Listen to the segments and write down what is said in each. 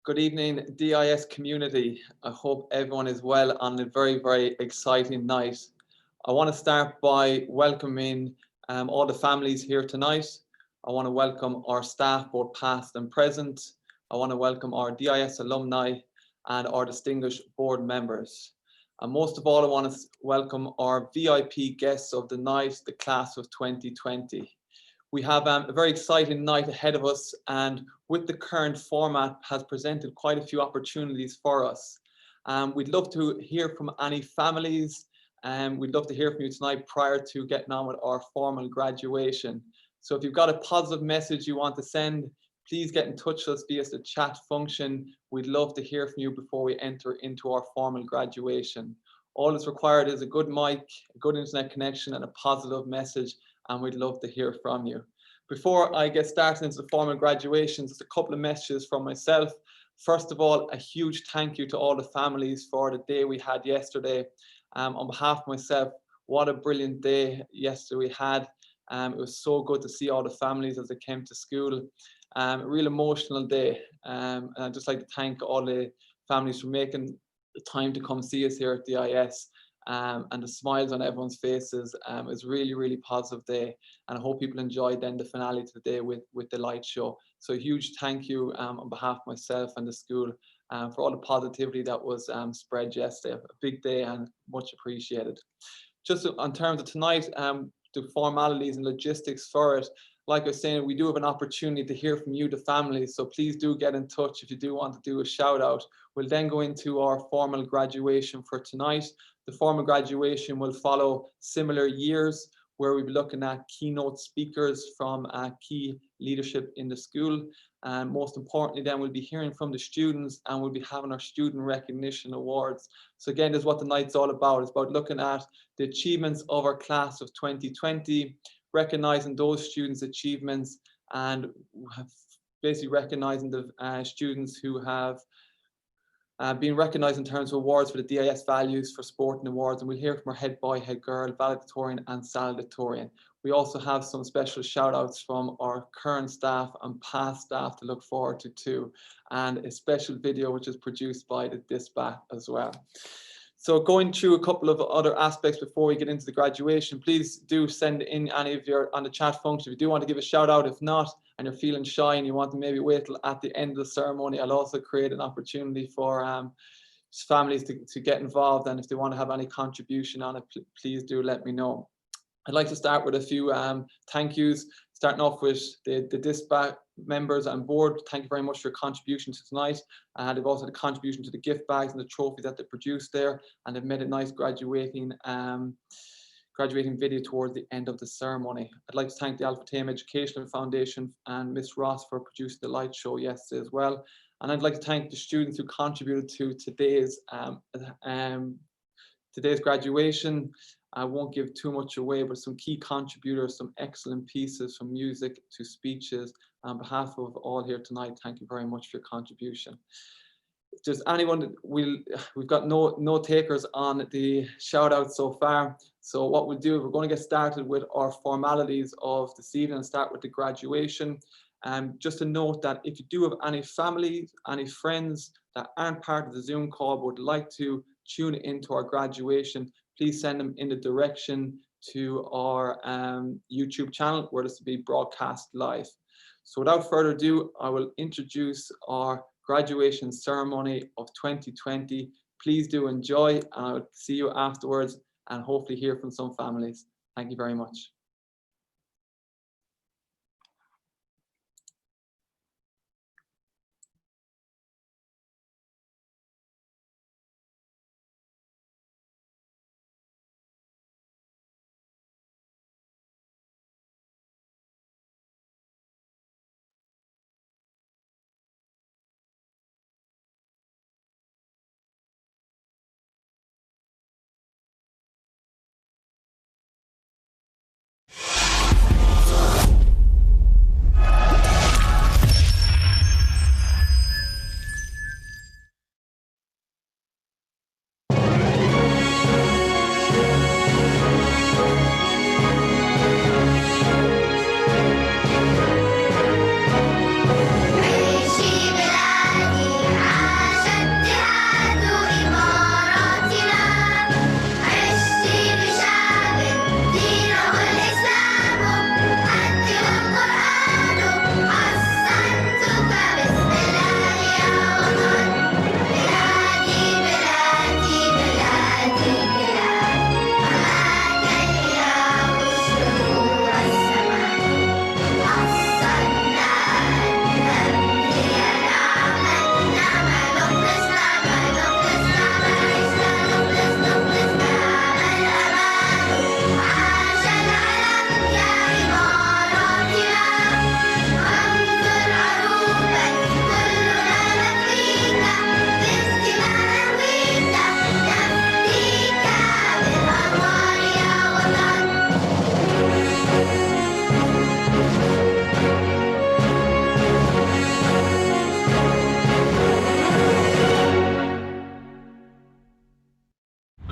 Good evening, DIS community. I hope everyone is well on a very, very exciting night. I want to start by welcoming all the families here tonight. I want to welcome our staff, both past and present. I want to welcome our DIS alumni and our distinguished board members. And most of all, I want to welcome our VIP guests of the night, the class of 2020. We have a very exciting night ahead of us, and with the current format has presented quite a few opportunities for us. We'd love to hear from any families, and we'd love to hear from you tonight prior to getting on with our formal graduation. So if you've got a positive message you want to send, please get in touch with us via the chat function. We'd love to hear from you before we enter into our formal graduation. All that's required is a good mic, a good internet connection, and a positive message, and we'd love to hear from you. Before I get started into the formal graduations, just a couple of messages from myself. First of all, a huge thank you to all the families for the day we had yesterday. On behalf of myself, what a brilliant day yesterday we had. It was so good to see all the families as they came to school. A real emotional day. And I'd just like to thank all the families for making the time to come see us here at DIS. And the smiles on everyone's faces. It's really, really positive day, and I hope people enjoyed then the finale today with the light show. So a huge thank you on behalf of myself and the school for all the positivity that was spread yesterday. A big day and much appreciated. Just in terms of tonight, the formalities and logistics for it. Like I was saying, we do have an opportunity to hear from you, the families, so please do get in touch if you do want to do a shout out. We'll then go into our formal graduation for tonight. The formal graduation will follow similar years where we'll be looking at keynote speakers from key leadership in the school. And most importantly, then we'll be hearing from the students, and we'll be having our student recognition awards. So again, this is what the night's all about. It's about looking at the achievements of our class of 2020, recognizing those students' achievements, and basically recognizing the students who have being recognised in terms of awards for the DIS values for sporting awards, and we'll hear from our head boy, head girl, valedictorian and salutatorian. We also have some special shout outs from our current staff and past staff to look forward to too, and a special video which is produced by the DISBAT as well. So going through a couple of other aspects before we get into the graduation, please do send in any of your on the chat function if you do want to give a shout out. If not, and you're feeling shy and you want to maybe wait till at the end of the ceremony, I'll also create an opportunity for families to get involved, and if they want to have any contribution on it, please do let me know. I'd like to start with a few thank yous, starting off with the DISBAT members and board. Thank you very much for your contribution to tonight. They've also had a contribution to the gift bags and the trophy that they produced there, and they've made a nice graduating video towards the end of the ceremony. I'd like to thank the Alpha Thame Educational Foundation and Miss Ross for producing the light show yesterday as well. And I'd like to thank the students who contributed to today's graduation. I won't give too much away, but some key contributors, some excellent pieces from music to speeches. On behalf of all here tonight, thank you very much for your contribution. If there's anyone, we've got no takers on the shout out so far. So what we'll do, we're going to get started with our formalities of this evening and start with the graduation. Just to note that if you do have any families, any friends that aren't part of the Zoom call but would like to tune into our graduation, please send them in the direction to our YouTube channel where this will be broadcast live. So without further ado, I will introduce our graduation ceremony of 2020. Please do enjoy, and I'll see you afterwards and hopefully hear from some families. Thank you very much.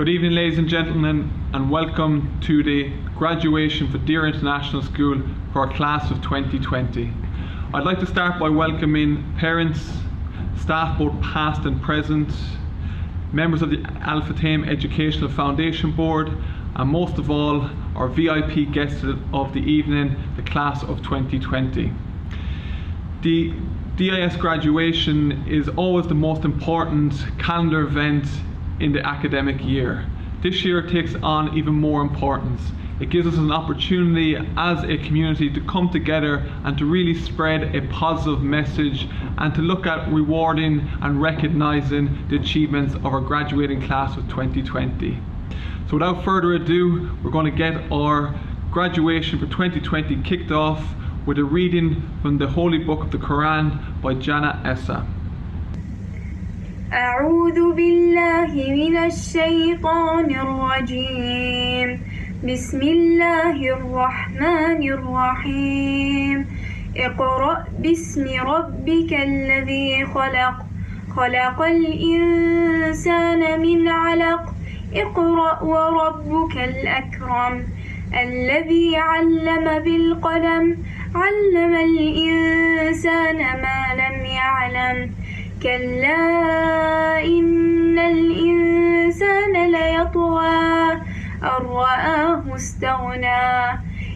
Good evening, ladies and gentlemen, and welcome to the graduation for Deer International School for our class of 2020. I'd like to start by welcoming parents, staff both past and present, members of the Alpha Thame Educational Foundation Board, and most of all, our VIP guests of the evening, the class of 2020. The DIS graduation is always the most important calendar event in the academic year. This year it takes on even more importance. It gives us an opportunity as a community to come together and to really spread a positive message and to look at rewarding and recognising the achievements of our graduating class of 2020. So without further ado, we're going to get our graduation for 2020 kicked off with a reading from the Holy Book of the Quran by Jana Essa. أعوذ بالله من الشيطان الرجيم بسم الله الرحمن الرحيم اقرأ باسم ربك الذي خلق خلق الإنسان من علق اقرأ وربك الأكرم الذي علم بالقلم علم الإنسان ما لم يعلم كلا إن الإنسان ليطغى أن رآه استغنى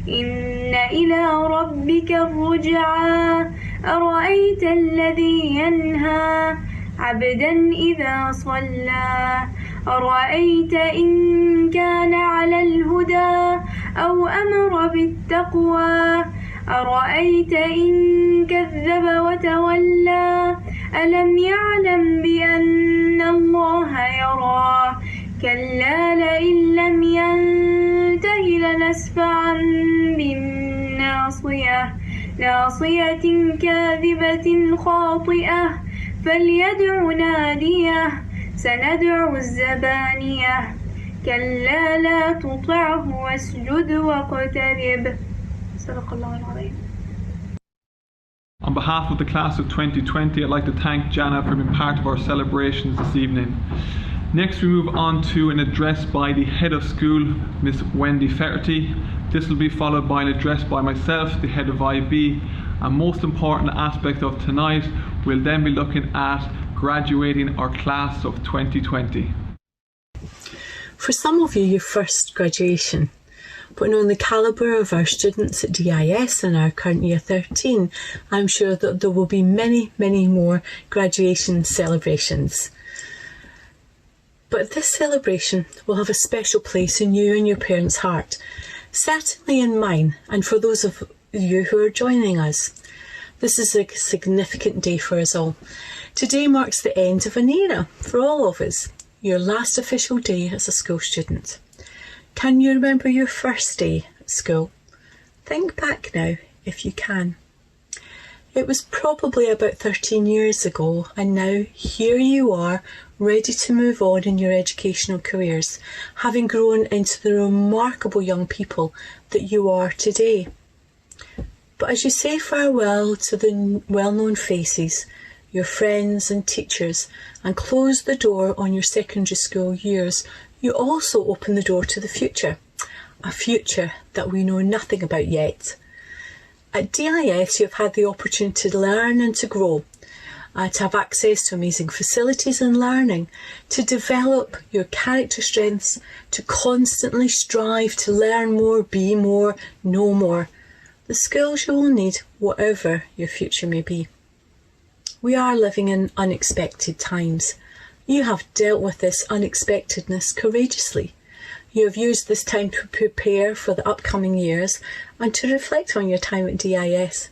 إن إلى ربك الرجعى أرأيت الذي ينهى عبدا إذا صلى أرأيت إن كان على الهدى أو أمر بالتقوى أرأيت إن كذب وتولى ألم يعلم بأن الله يرى كلا لئن لم ينته لنسفعا بالناصية ناصية كاذبة خاطئة فليدع ناديه سندع الزبانية كلا لا تطعه واسجد واقترب صدق الله العظيم. On behalf of the class of 2020, I'd like to thank Jana for being part of our celebrations this evening. Next we move on to an address by the head of school, Miss Wendy Ferty. This will be followed by an address by myself, the head of IB, and most important aspect of tonight, we'll then be looking at graduating our class of 2020. For some of you, your first graduation. But knowing the calibre of our students at DIS in our current year 13, I'm sure that there will be many, many more graduation celebrations. But this celebration will have a special place in you and your parents' heart, certainly in mine, and for those of you who are joining us. This is a significant day for us all. Today marks the end of an era for all of us, your last official day as a school student. Can you remember your first day at school? Think back now, if you can. It was probably about 13 years ago, and now here you are, ready to move on in your educational careers, having grown into the remarkable young people that you are today. But as you say farewell to the well-known faces, your friends and teachers, and close the door on your secondary school years, you also open the door to the future, a future that we know nothing about yet. At DIS, you've had the opportunity to learn and to grow, to have access to amazing facilities and learning, to develop your character strengths, to constantly strive to learn more, be more, know more. The skills you will need, whatever your future may be. We are living in unexpected times. You have dealt with this unexpectedness courageously. You have used this time to prepare for the upcoming years and to reflect on your time at DIS.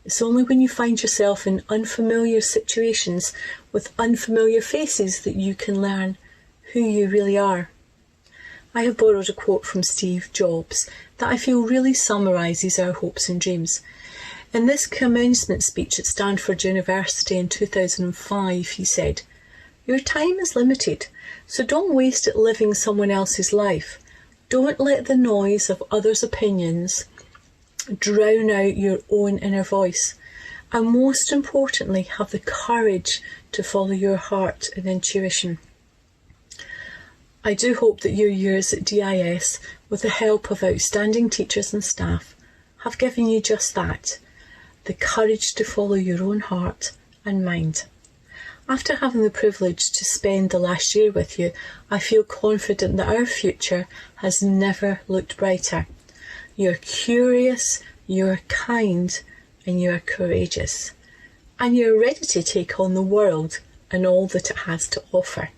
It's only when you find yourself in unfamiliar situations with unfamiliar faces that you can learn who you really are. I have borrowed a quote from Steve Jobs that I feel really summarises our hopes and dreams. In this commencement speech at Stanford University in 2005, he said, "Your time is limited, so don't waste it living someone else's life. Don't let the noise of others' opinions drown out your own inner voice. And most importantly, have the courage to follow your heart and intuition." I do hope that your years at DIS, with the help of outstanding teachers and staff, have given you just that, the courage to follow your own heart and mind. After having the privilege to spend the last year with you, I feel confident that our future has never looked brighter. You're curious, you're kind, and you're courageous. And you're ready to take on the world and all that it has to offer.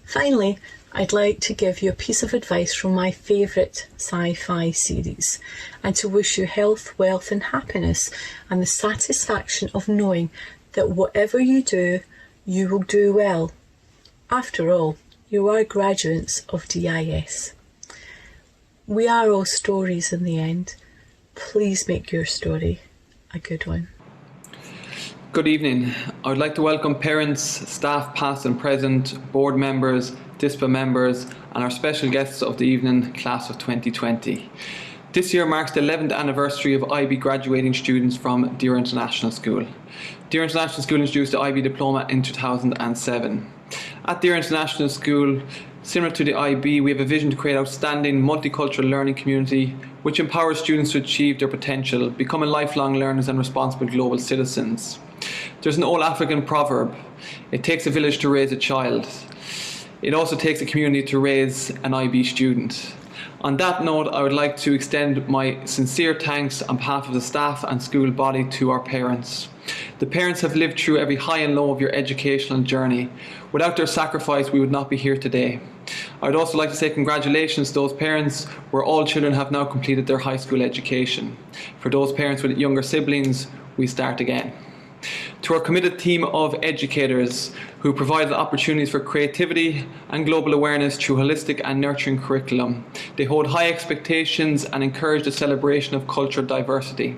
Finally, I'd like to give you a piece of advice from my favourite sci-fi series, and to wish you health, wealth and happiness, and the satisfaction of knowing that whatever you do, you will do well. After all, you are graduates of DIS. We are all stories in the end. Please make your story a good one. Good evening. I would like to welcome parents, staff past and present, board members, DISPA members and our special guests of the evening, class of 2020. This year marks the 11th anniversary of IB graduating students from Deer International School. Deer International School introduced the IB diploma in 2007. At Deer International School, similar to the IB, we have a vision to create outstanding multicultural learning community which empowers students to achieve their potential, becoming lifelong learners and responsible global citizens. There's an old African proverb, it takes a village to raise a child. It also takes a community to raise an IB student. On that note, I would like to extend my sincere thanks on behalf of the staff and school body to our parents. The parents have lived through every high and low of your educational journey. Without their sacrifice, we would not be here today. I would also like to say congratulations to those parents where all children have now completed their high school education. For those parents with younger siblings, we start again. To our committed team of educators who provided opportunities for creativity and global awareness through holistic and nurturing curriculum. They hold high expectations and encourage the celebration of cultural diversity.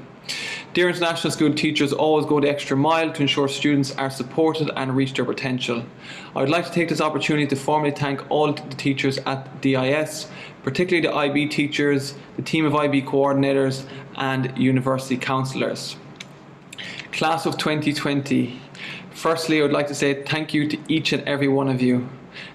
Deer International School teachers always go the extra mile to ensure students are supported and reach their potential. I would like to take this opportunity to formally thank all the teachers at DIS, particularly the IB teachers, the team of IB coordinators and university counsellors. Class of 2020. Firstly, I would like to say thank you to each and every one of you.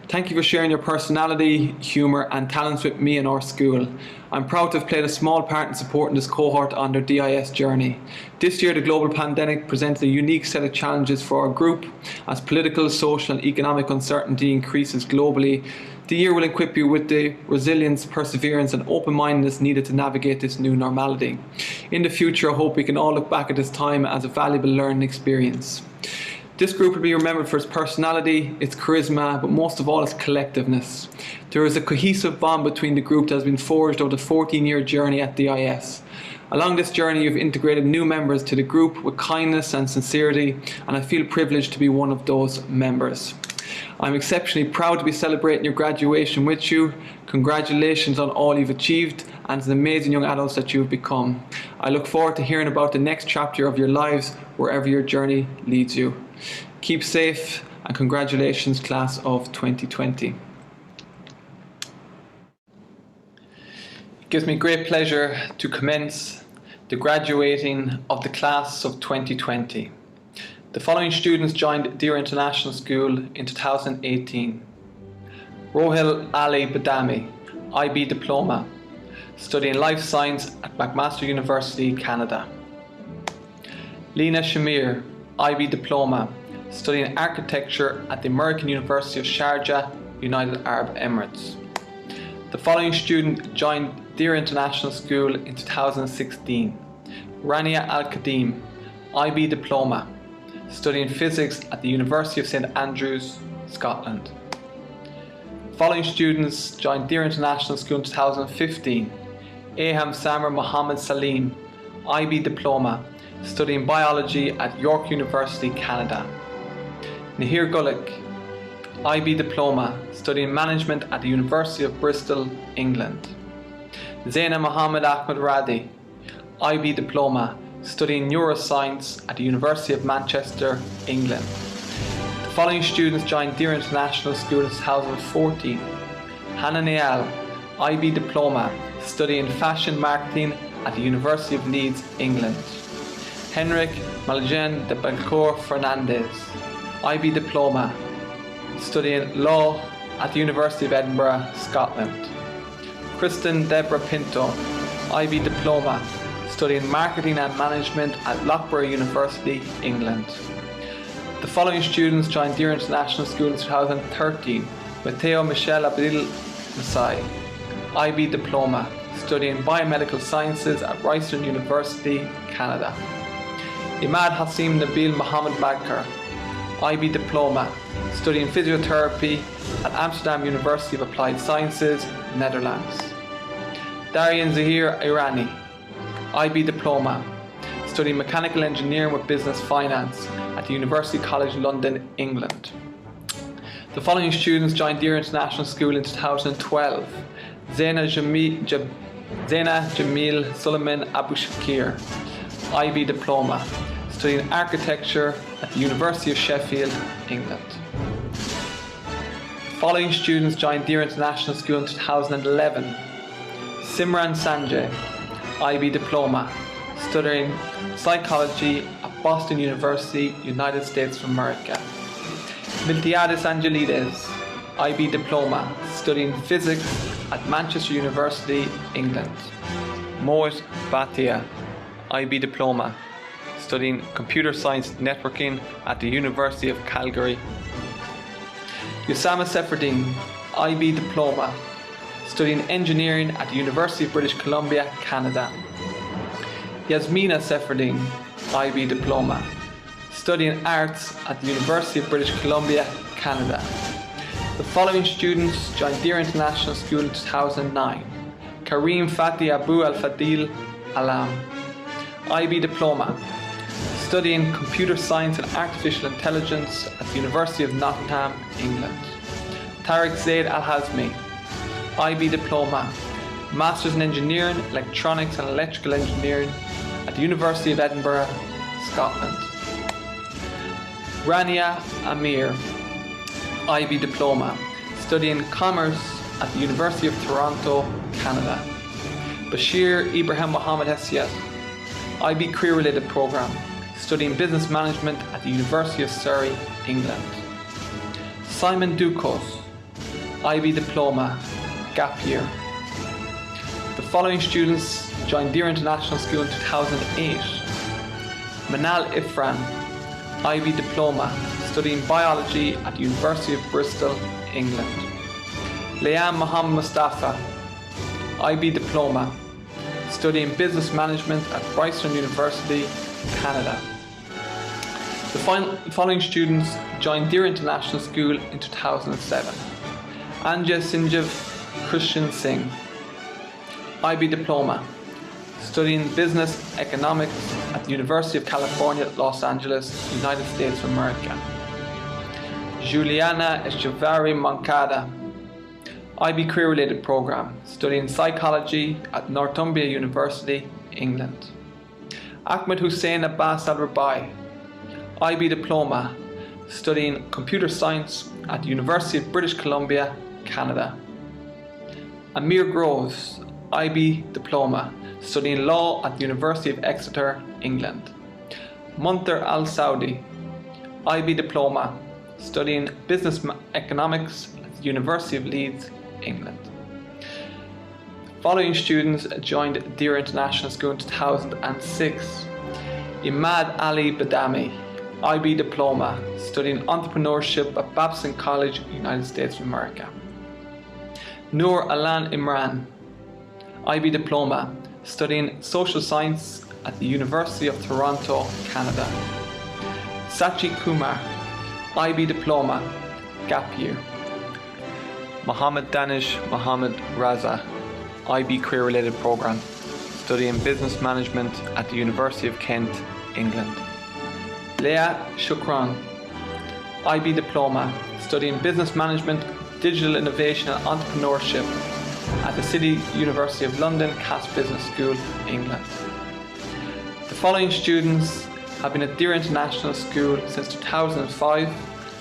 Thank you for sharing your personality, humour and talents with me and our school. I'm proud to have played a small part in supporting this cohort on their DIS journey. This year the global pandemic presented a unique set of challenges for our group. As political, social and economic uncertainty increases globally, the year will equip you with the resilience, perseverance and open-mindedness needed to navigate this new normality. In the future, I hope we can all look back at this time as a valuable learning experience. This group will be remembered for its personality, its charisma, but most of all its collectiveness. There is a cohesive bond between the group that has been forged over the 14-year journey at DIS. Along this journey, you've integrated new members to the group with kindness and sincerity, and I feel privileged to be one of those members. I'm exceptionally proud to be celebrating your graduation with you. Congratulations on all you've achieved and the amazing young adults that you've become. I look forward to hearing about the next chapter of your lives, wherever your journey leads you. Keep safe and congratulations, class of 2020. It gives me great pleasure to commence the graduating of the class of 2020. The following students joined Deer International School in 2018. Rohil Ali Badami, IB Diploma, studying Life Science at McMaster University, Canada. Lena Shamir, IB Diploma, studying Architecture at the American University of Sharjah, United Arab Emirates. The following student joined Deer International School in 2016. Rania Al-Kadim, IB Diploma, studying Physics at the University of St Andrews, Scotland. Following students joined Deer International School in 2015. Aham Samar Mohammed Salim, IB Diploma, studying Biology at York University, Canada. Nahir Gulick, IB Diploma, studying Management at the University of Bristol, England. Zaina Mohammed Ahmed Radi, IB Diploma, studying Neuroscience at the University of Manchester, England. The following students joined Deer International School in 2014. Hannah Nial, IB Diploma, studying Fashion Marketing at the University of Leeds, England. Henrik Maljen de Belcourt Fernandez, IB Diploma, studying Law at the University of Edinburgh, Scotland. Kristen Deborah Pinto, IB Diploma, studying Marketing and Management at Loughborough University, England. The following students joined Deer International School in 2013. Matteo Michel Abdil Masai, IB Diploma, studying Biomedical Sciences at Royston University, Canada. Imad Hassim Nabil Mohammed Magkar, IB Diploma, studying Physiotherapy at Amsterdam University of Applied Sciences, Netherlands. Darian Zahir Irani, IB Diploma, studying Mechanical Engineering with Business Finance at the University College London, England. The following students joined Deer International School in 2012. Zaina Jamil Suleiman Abu Shakir, IB Diploma, studying Architecture at the University of Sheffield, England. The following students joined Deer International School in 2011. Simran Sanjay, IB Diploma, studying Psychology at Boston University, United States of America. Miltiadis Angelides, IB Diploma, studying Physics at Manchester University, England. Mohit Bhatia, IB Diploma, studying Computer Science Networking at the University of Calgary. Usama Seferdin, IB Diploma, studying Engineering at the University of British Columbia, Canada. Yasmina Seferdin, IB Diploma, studying Arts at the University of British Columbia, Canada. The following students joined Deer International School in 2009. Kareem Fatih Abu Al-Fadil Alam, IB Diploma, studying Computer Science and Artificial Intelligence at the University of Nottingham, England. Tariq Zaid Al-Hazmi, IB Diploma, Masters in Engineering, Electronics and Electrical Engineering at the University of Edinburgh, Scotland. Rania Amir, IB Diploma, studying Commerce at the University of Toronto, Canada. Bashir Ibrahim Mohammed Hessiat, IB Career Related Programme, studying Business Management at the University of Surrey, England. Simon Dukos, IB Diploma, Gap Year. The following students joined Deer International School in 2008. Manal Ifran, IB Diploma, studying Biology at the University of Bristol, England. Liam Mohammed Mustafa, IB Diploma, studying Business Management at Royston University, Canada. The following students joined Deer International School in 2007. Anja Sinjeev Christian Singh, IB Diploma, studying Business Economics at the University of California, Los Angeles, United States of America. Juliana Echevarri Moncada, IB Career Related Programme, studying Psychology at Northumbria University, England. Ahmed Hussein Abbas Al-Rabai, IB Diploma, studying Computer Science at the University of British Columbia, Canada. Amir Groves, IB Diploma, studying Law at the University of Exeter, England. Muntar Al-Saudi, IB Diploma, studying Business Economics at the University of Leeds, England. Following students joined Deer International School in 2006. Imad Ali Badami, IB Diploma, studying Entrepreneurship at Babson College, United States of America. Noor Alan Imran, IB Diploma, studying Social Science at the University of Toronto, Canada. Sachi Kumar, IB Diploma, Gap Year. Mohammed Danish Mohammed Raza, IB Career Related Programme, studying Business Management at the University of Kent, England. Leah Shukran, IB Diploma, studying Business Management, Digital Innovation and Entrepreneurship at the City University of London Cass Business School, England. The following students have been at Deer International School since 2005 and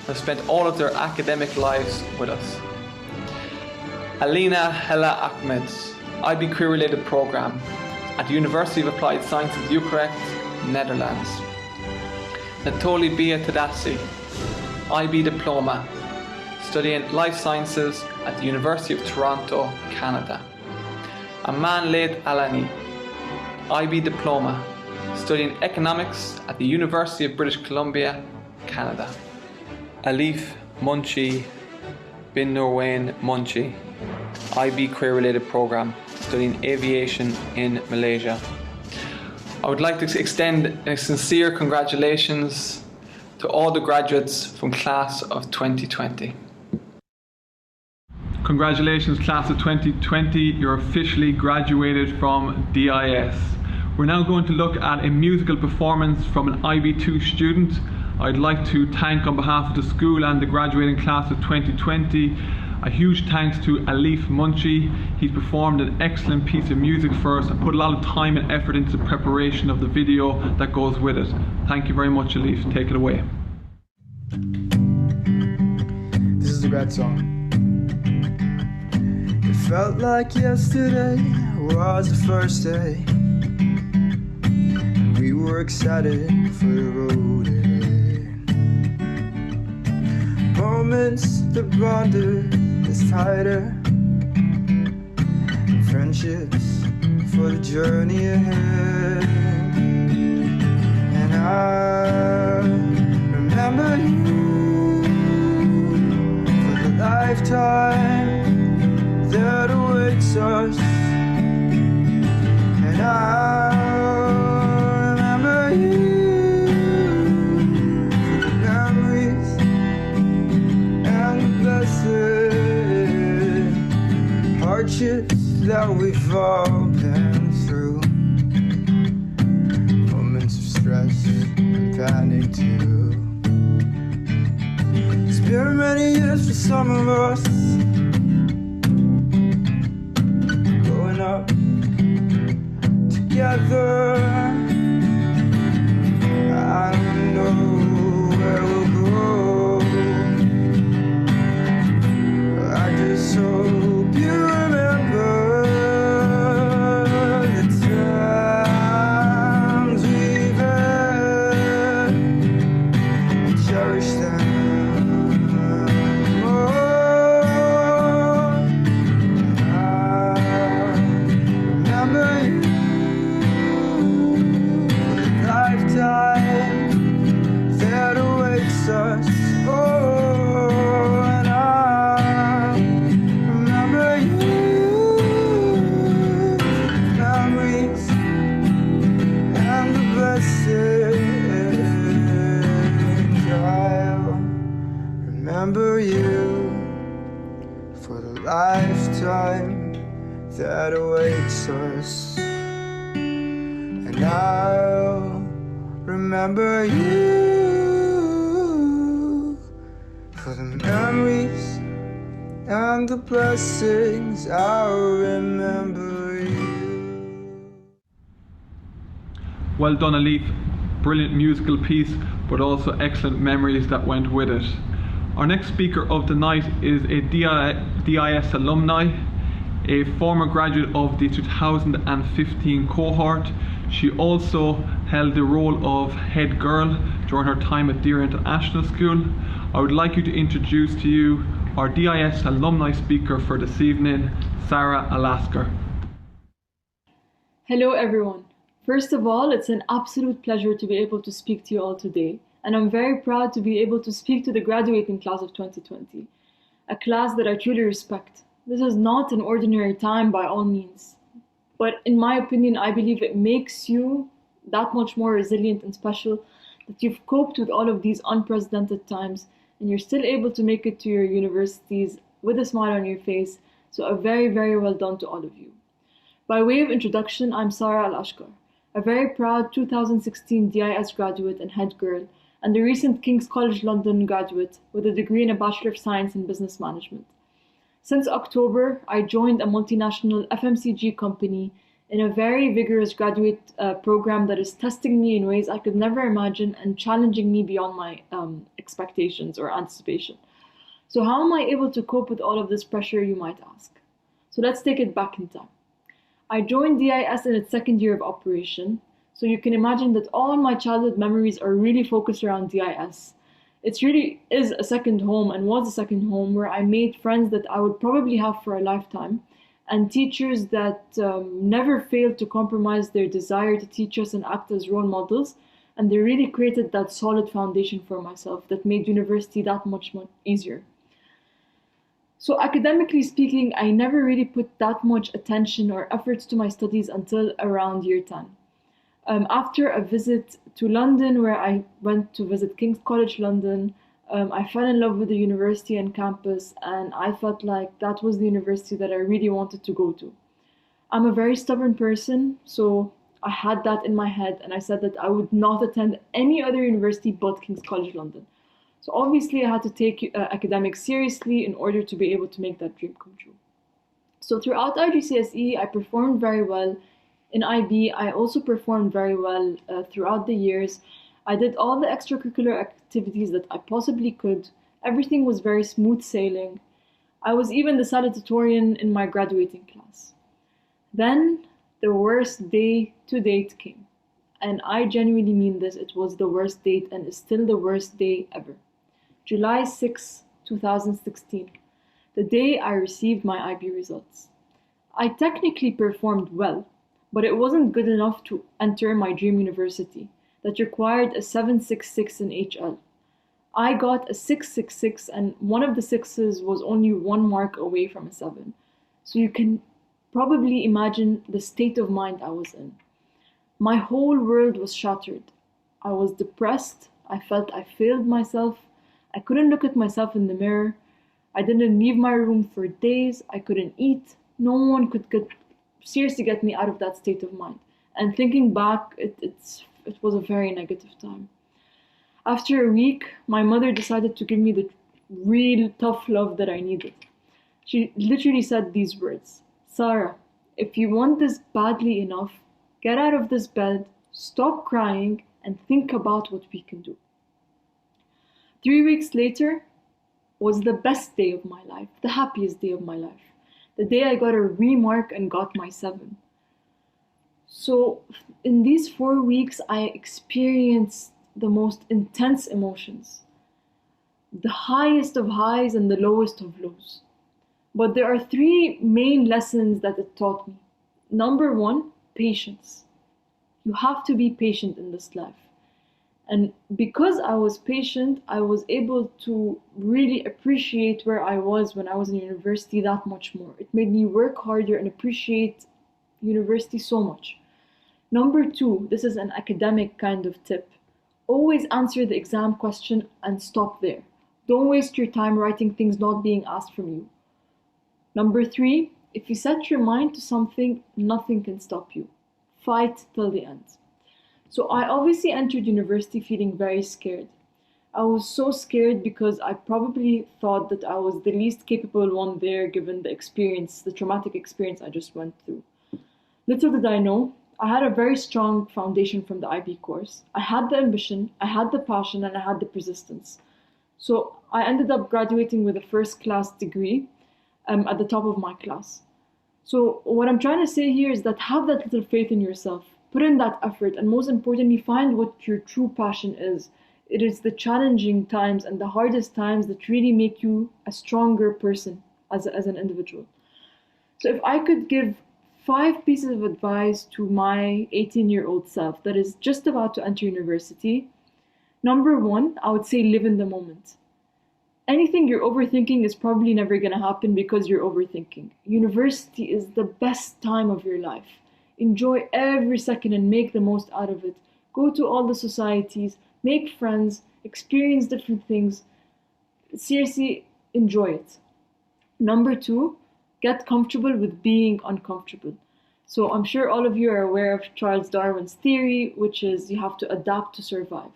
have spent all of their academic lives with us. Alina Hela Ahmed, IB Career Related Programme at the University of Applied Sciences Utrecht, Netherlands. Natoli Bia Tadassi, IB Diploma, studying life sciences at the University of Toronto, Canada. Aman Laith Alani, IB diploma, studying economics at the University of British Columbia, Canada. Alif Munshi bin Nurwain Munshi, IB career-related program, studying aviation in Malaysia. I would like to extend a sincere congratulations to all the graduates from class of 2020. Congratulations, class of 2020, you're officially graduated from DIS. We're now going to look at a musical performance from an IB2 student. I'd like to thank, on behalf of the school and the graduating class of 2020, a huge thanks to Alif Munshi. He's performed an excellent piece of music for us and put a lot of time and effort into the preparation of the video that goes with it. Thank you very much, Alif. Take it away. This is a great song. It felt like yesterday was the first day, and we were excited for the road ahead. Moments that bonded us tighter, and friendships for the journey ahead. And I remember you for the lifetime that awaits us. And I remember you for the memories and the blessed hardships that we've all been through. Moments of stress and panic too. It's been many years for some of us, growing up together. I don't know where we'll go. I just hope you remember the times we've had and cherish them more. I remember you for the lifetime that awaits us. Oh, and I remember you for the memories and the blessings. I'll remember you for the lifetime that awaits us. And I'll remember you for the memories and the blessings. I'll remember you. Well done, Alif. Brilliant musical piece, but also excellent memories that went with it. Our next speaker of the night is a DIS alumni, a former graduate of the 2015 cohort. She also held the role of head girl during her time at Deer International School. I would like you to introduce to you our DIS alumni speaker for this evening, Sarah Alasker. Hello everyone. First of all, it's an absolute pleasure to be able to speak to you all today, and I'm very proud to be able to speak to the graduating class of 2020, a class that I truly respect. This is not an ordinary time by all means, but in my opinion, I believe it makes you that much more resilient and special that you've coped with all of these unprecedented times and you're still able to make it to your universities with a smile on your face. So a very, very well done to all of you. By way of introduction, I'm Sarah Al-Ashkar, a very proud 2016 DIS graduate and head girl, and the recent King's College London graduate with a degree in a Bachelor of Science in Business Management. Since October, I joined a multinational FMCG company in a very vigorous graduate program that is testing me in ways I could never imagine and challenging me beyond my expectations or anticipation. So how am I able to cope with all of this pressure, you might ask? So let's take it back in time. I joined DIS in its second year of operation, so you can imagine that all my childhood memories are really focused around DIS. It really is a second home and was a second home where I made friends that I would probably have for a lifetime, and teachers that never failed to compromise their desire to teach us and act as role models. And they really created that solid foundation for myself that made university that much easier. So academically speaking, I never really put that much attention or efforts to my studies until around year 10. After a visit to London, where I went to visit King's College London, I fell in love with the university and campus, and I felt like that was the university that I really wanted to go to. I'm a very stubborn person, so I had that in my head, and I said that I would not attend any other university but King's College London. So obviously I had to take academics seriously in order to be able to make that dream come true. So throughout IGCSE, I performed very well. In IB, I also performed very well throughout the years. I did all the extracurricular activities that I possibly could. Everything was very smooth sailing. I was even the salutatorian in my graduating class. Then the worst day to date came. And I genuinely mean this, it was the worst date and is still the worst day ever. July 6, 2016, the day I received my IB results. I technically performed well, but it wasn't good enough to enter my dream university that required a 766 in HL. I got a 666, and one of the sixes was only 1 mark away from a 7. So you can probably imagine the state of mind I was in. My whole world was shattered. I was depressed. I felt I failed myself. I couldn't look at myself in the mirror. I didn't leave my room for days. I couldn't eat. No one could seriously get me out of that state of mind. And thinking back, it was a very negative time. After a week, my mother decided to give me the real tough love that I needed. She literally said these words: Sarah, if you want this badly enough, get out of this bed, stop crying, and think about what we can do. 3 weeks later was the best day of my life, the happiest day of my life. The day I got a remark and got my 7. So in these 4 weeks, I experienced the most intense emotions, the highest of highs and the lowest of lows. But there are 3 main lessons that it taught me. Number 1, patience. You have to be patient in this life. And because I was patient, I was able to really appreciate where I was when I was in university that much more. It made me work harder and appreciate university so much. Number 2, this is an academic kind of tip. Always answer the exam question and stop there. Don't waste your time writing things not being asked from you. Number 3, if you set your mind to something, nothing can stop you. Fight till the end. So I obviously entered university feeling very scared. I was so scared because I probably thought that I was the least capable one there given the experience, the traumatic experience I just went through. Little did I know, I had a very strong foundation from the IB course. I had the ambition, I had the passion, and I had the persistence. So I ended up graduating with a first class degree at the top of my class. So what I'm trying to say here is that have that little faith in yourself. Put in that effort, and most importantly, find what your true passion is. It is the challenging times and the hardest times that really make you a stronger person as an individual. So if I could give 5 pieces of advice to my 18-year-old self that is just about to enter university, number 1, I would say live in the moment. Anything you're overthinking is probably never going to happen because you're overthinking. University is the best time of your life. Enjoy every second and make the most out of it. Go to all the societies, make friends, experience different things. Seriously, enjoy it. Number 2, get comfortable with being uncomfortable. So I'm sure all of you are aware of Charles Darwin's theory, which is you have to adapt to survive.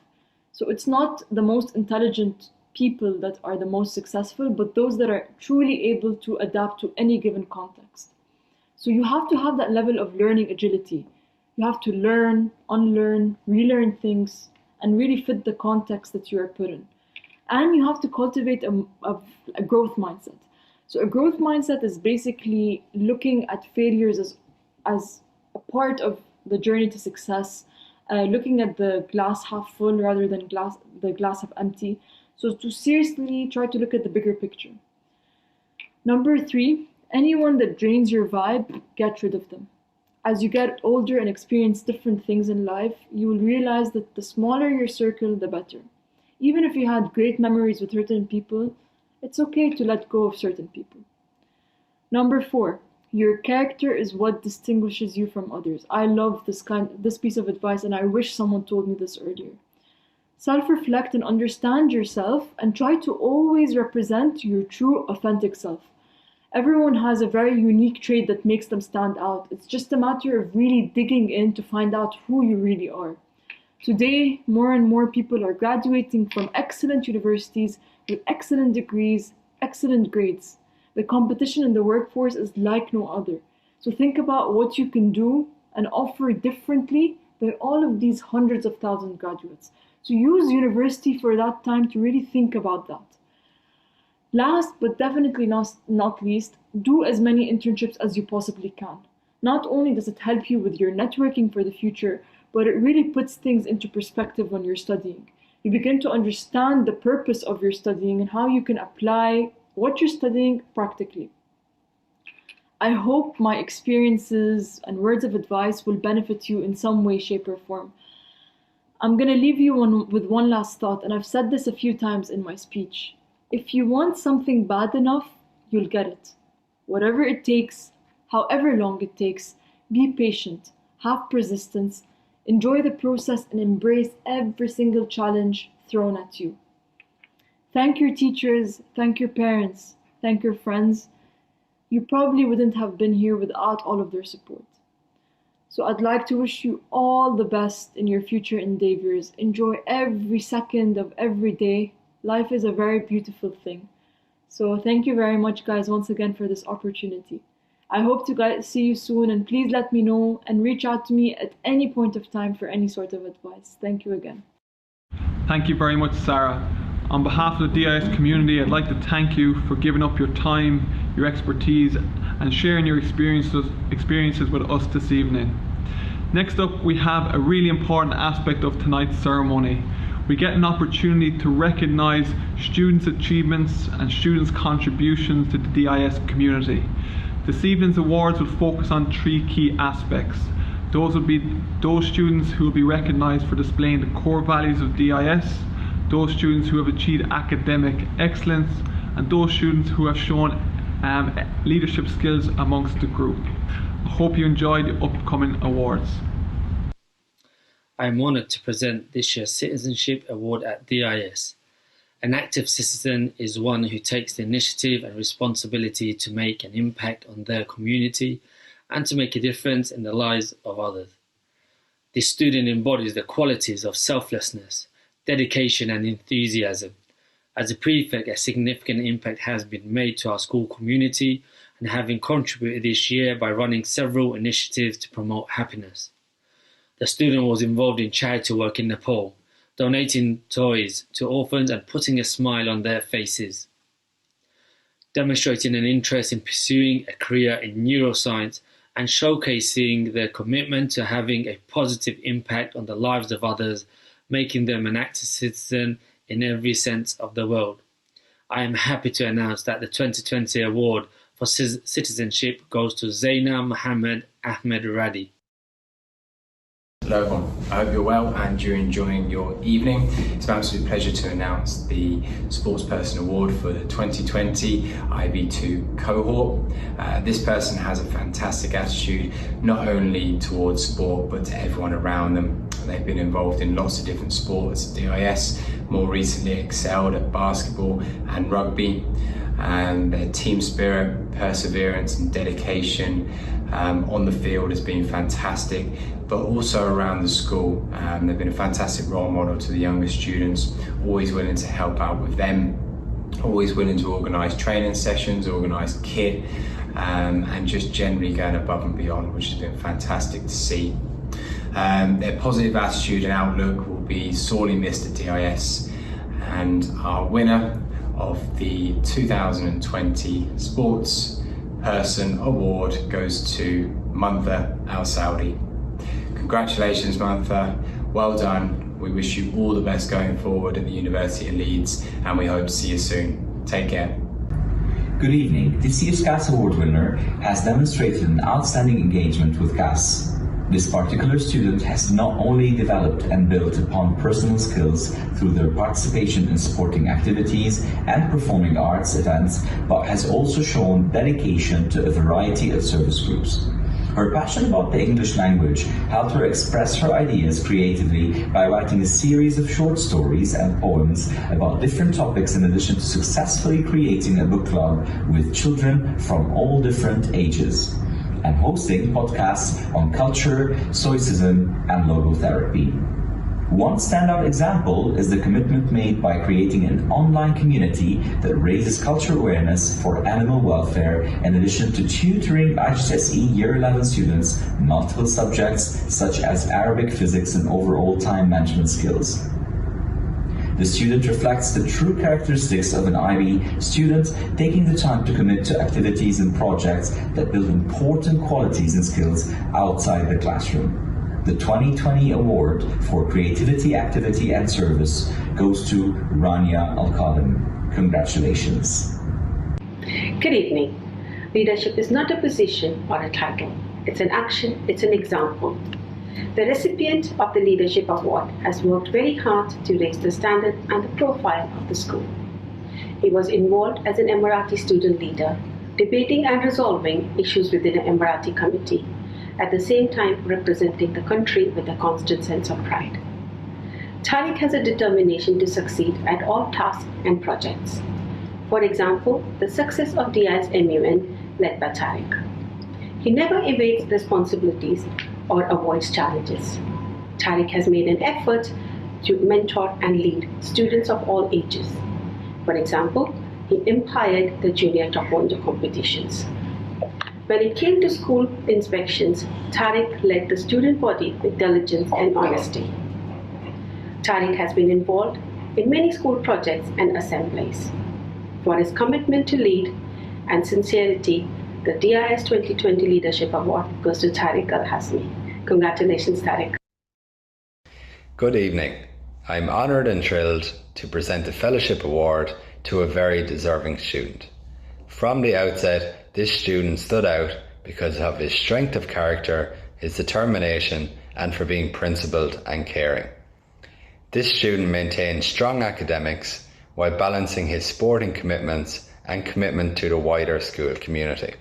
So it's not the most intelligent people that are the most successful, but those that are truly able to adapt to any given context. So you have to have that level of learning agility. You have to learn, unlearn, relearn things, and really fit the context that you are put in. And you have to cultivate a growth mindset. So a growth mindset is basically looking at failures as a part of the journey to success, looking at the glass half full rather than the glass half empty. So to seriously try to look at the bigger picture. Number 3, anyone that drains your vibe, get rid of them. As you get older and experience different things in life, you will realize that the smaller your circle, the better. Even if you had great memories with certain people, it's okay to let go of certain people. Number 4, your character is what distinguishes you from others. I love this piece of advice, and I wish someone told me this earlier. Self-reflect and understand yourself, and try to always represent your true, authentic self. Everyone has a very unique trait that makes them stand out. It's just a matter of really digging in to find out who you really are. Today, more and more people are graduating from excellent universities with excellent degrees, excellent grades. The competition in the workforce is like no other. So think about what you can do and offer differently than all of these hundreds of thousands of graduates. So use university for that time to really think about that. Last but definitely not least, do as many internships as you possibly can. Not only does it help you with your networking for the future, but it really puts things into perspective when you're studying. You begin to understand the purpose of your studying and how you can apply what you're studying practically. I hope my experiences and words of advice will benefit you in some way, shape, or form. I'm going to leave you with one last thought, and I've said this a few times in my speech. If you want something bad enough, you'll get it. Whatever it takes, however long it takes, be patient, have persistence, enjoy the process, and embrace every single challenge thrown at you. Thank your teachers, thank your parents, thank your friends. You probably wouldn't have been here without all of their support. So I'd like to wish you all the best in your future endeavors. Enjoy every second of every day. Life is a very beautiful thing. So thank you very much, guys, once again for this opportunity. I hope to see you soon, and please let me know and reach out to me at any point of time for any sort of advice. Thank you again. Thank you very much, Sarah. On behalf of the DIS community, I'd like to thank you for giving up your time, your expertise, and sharing your experiences with us this evening. Next up, we have a really important aspect of tonight's ceremony. We get an opportunity to recognise students' achievements and students' contributions to the DIS community. This evening's awards will focus on 3 key aspects. Those will be those students who will be recognised for displaying the core values of DIS, those students who have achieved academic excellence, and those students who have shown leadership skills amongst the group. I hope you enjoy the upcoming awards. I am honoured to present this year's Citizenship Award at DIS. An active citizen is one who takes the initiative and responsibility to make an impact on their community and to make a difference in the lives of others. This student embodies the qualities of selflessness, dedication and enthusiasm. As a prefect, a significant impact has been made to our school community and having contributed this year by running several initiatives to promote happiness. The student was involved in charity work in Nepal, donating toys to orphans and putting a smile on their faces. Demonstrating an interest in pursuing a career in neuroscience and showcasing their commitment to having a positive impact on the lives of others, making them an active citizen in every sense of the word. I am happy to announce that the 2020 award for citizenship goes to Zaina Mohammed Ahmed Radi. Hello everyone, I hope you're well and you're enjoying your evening. It's an absolute pleasure to announce the Sportsperson Award for the 2020 IB2 cohort. This person has a fantastic attitude, not only towards sport but to everyone around them. They've been involved in lots of different sports at DIS, more recently excelled at basketball and rugby. And their team spirit, perseverance and dedication on the field has been fantastic, but also around the school. They've been a fantastic role model to the younger students, always willing to help out with them, always willing to organise training sessions, organise kit, and just generally going above and beyond, which has been fantastic to see. Their positive attitude and outlook will be sorely missed at DIS, and our winner of the 2020 Sportsperson Award goes to Mantha Al Saudi. Congratulations, Mantha. Well done. We wish you all the best going forward at the University of Leeds, and we hope to see you soon. Take care. Good evening. This year's CAS Award winner has demonstrated an outstanding engagement with CAS. This particular student has not only developed and built upon personal skills through their participation in sporting activities and performing arts events, but has also shown dedication to a variety of service groups. Her passion about the English language helped her express her ideas creatively by writing a series of short stories and poems about different topics, in addition to successfully creating a book club with children from all different ages, and hosting podcasts on culture, stoicism, and logotherapy. One standout example is the commitment made by creating an online community that raises cultural awareness for animal welfare, in addition to tutoring HSE Year 11 students multiple subjects such as Arabic, physics, and overall time management skills. The student reflects the true characteristics of an IB student, taking the time to commit to activities and projects that build important qualities and skills outside the classroom. The 2020 award for creativity, activity, and service goes to Rania Al-Qadim. Congratulations. Good evening. Leadership is not a position or a title. It's an action, it's an example. The recipient of the Leadership Award has worked very hard to raise the standard and the profile of the school. He was involved as an Emirati student leader, debating and resolving issues within an Emirati committee, at the same time representing the country with a constant sense of pride. Tariq has a determination to succeed at all tasks and projects. For example, the success of DIS MUN led by Tariq. He never evades responsibilities or avoids challenges. Tariq has made an effort to mentor and lead students of all ages. For example, he umpired the junior taekwondo competitions. When it came to school inspections, Tariq led the student body with diligence and honesty. Tariq has been involved in many school projects and assemblies. For his commitment to lead and sincerity, the DIS 2020 Leadership Award goes to Tariq Al-Hasmi. Congratulations, Tariq. Good evening. I'm honoured and thrilled to present the Fellowship Award to a very deserving student. From the outset, this student stood out because of his strength of character, his determination, and for being principled and caring. This student maintained strong academics while balancing his sporting commitments and commitment to the wider school community.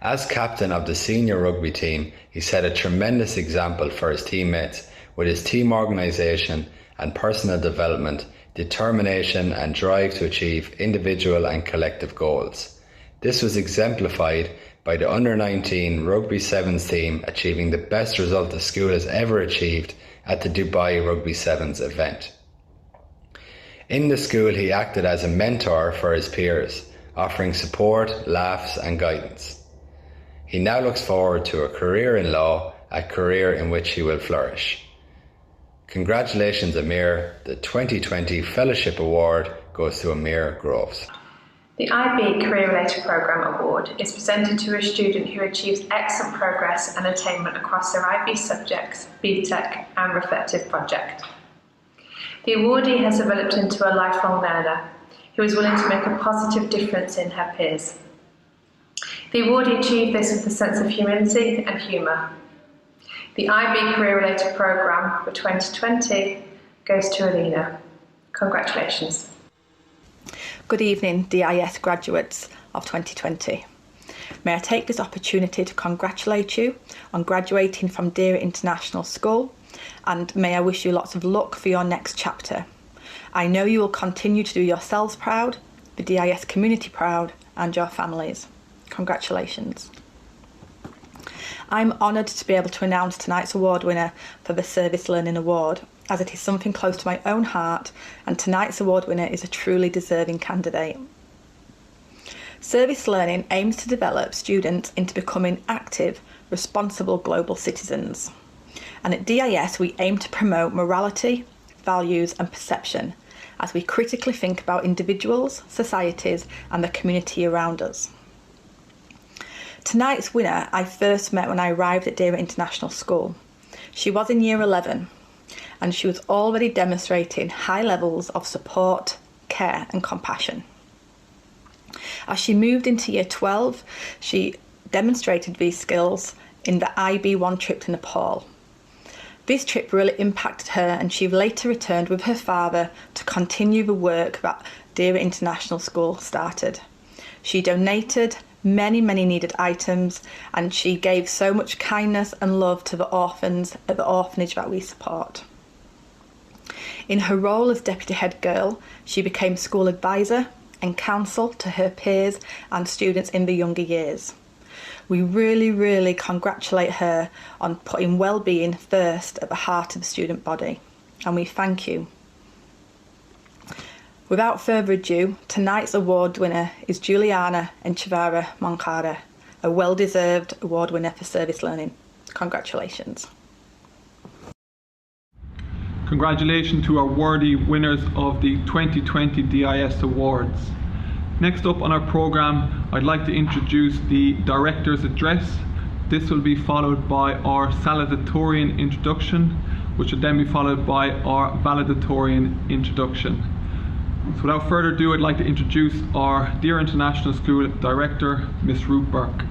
As captain of the senior rugby team, he set a tremendous example for his teammates with his team organisation and personal development, determination and drive to achieve individual and collective goals. This was exemplified by the under-19 Rugby Sevens team achieving the best result the school has ever achieved at the Dubai Rugby Sevens event. In the school, he acted as a mentor for his peers, offering support, laughs and guidance. He now looks forward to a career in law, a career in which he will flourish. Congratulations, Amir. The 2020 Fellowship Award goes to Amir Groves. The IB Career Related Programme Award is presented to a student who achieves excellent progress and attainment across their IB subjects, BTEC and Reflective Project. The awardee has developed into a lifelong learner who is willing to make a positive difference in her peers. The awardee achieved this with a sense of humility and humour. The IB Career Related Programme for 2020 goes to Alina. Congratulations. Good evening, DIS graduates of 2020. May I take this opportunity to congratulate you on graduating from Deira International School, and may I wish you lots of luck for your next chapter. I know you will continue to do yourselves proud, the DIS community proud, and your families. Congratulations. I'm honoured to be able to announce tonight's award winner for the Service Learning Award, as it is something close to my own heart, and tonight's award winner is a truly deserving candidate. Service learning aims to develop students into becoming active, responsible global citizens. And at DIS we aim to promote morality, values and perception as we critically think about individuals, societies and the community around us. Tonight's winner I first met when I arrived at Deira International School. She was in year 11 and she was already demonstrating high levels of support, care and compassion. As she moved into year 12, she demonstrated these skills in the IB1 trip to Nepal. This trip really impacted her and she later returned with her father to continue the work that Deira International School started. She donated many needed items and she gave so much kindness and love to the orphans at the orphanage that we support. In her role as deputy head girl, she became school advisor and counsel to her peers and students in the younger years. We really congratulate her on putting well-being first at the heart of the student body, and we thank you. Without further ado, tonight's award winner is Juliana Echevarria Moncada, a well-deserved award winner for service learning. Congratulations. Congratulations to our worthy winners of the 2020 DIS Awards. Next up on our programme, I'd like to introduce the Director's Address. This will be followed by our salutatorian introduction, which will then be followed by our valedictorian introduction. So without further ado, I'd like to introduce our Deira International School Director, Miss Ruth Burke.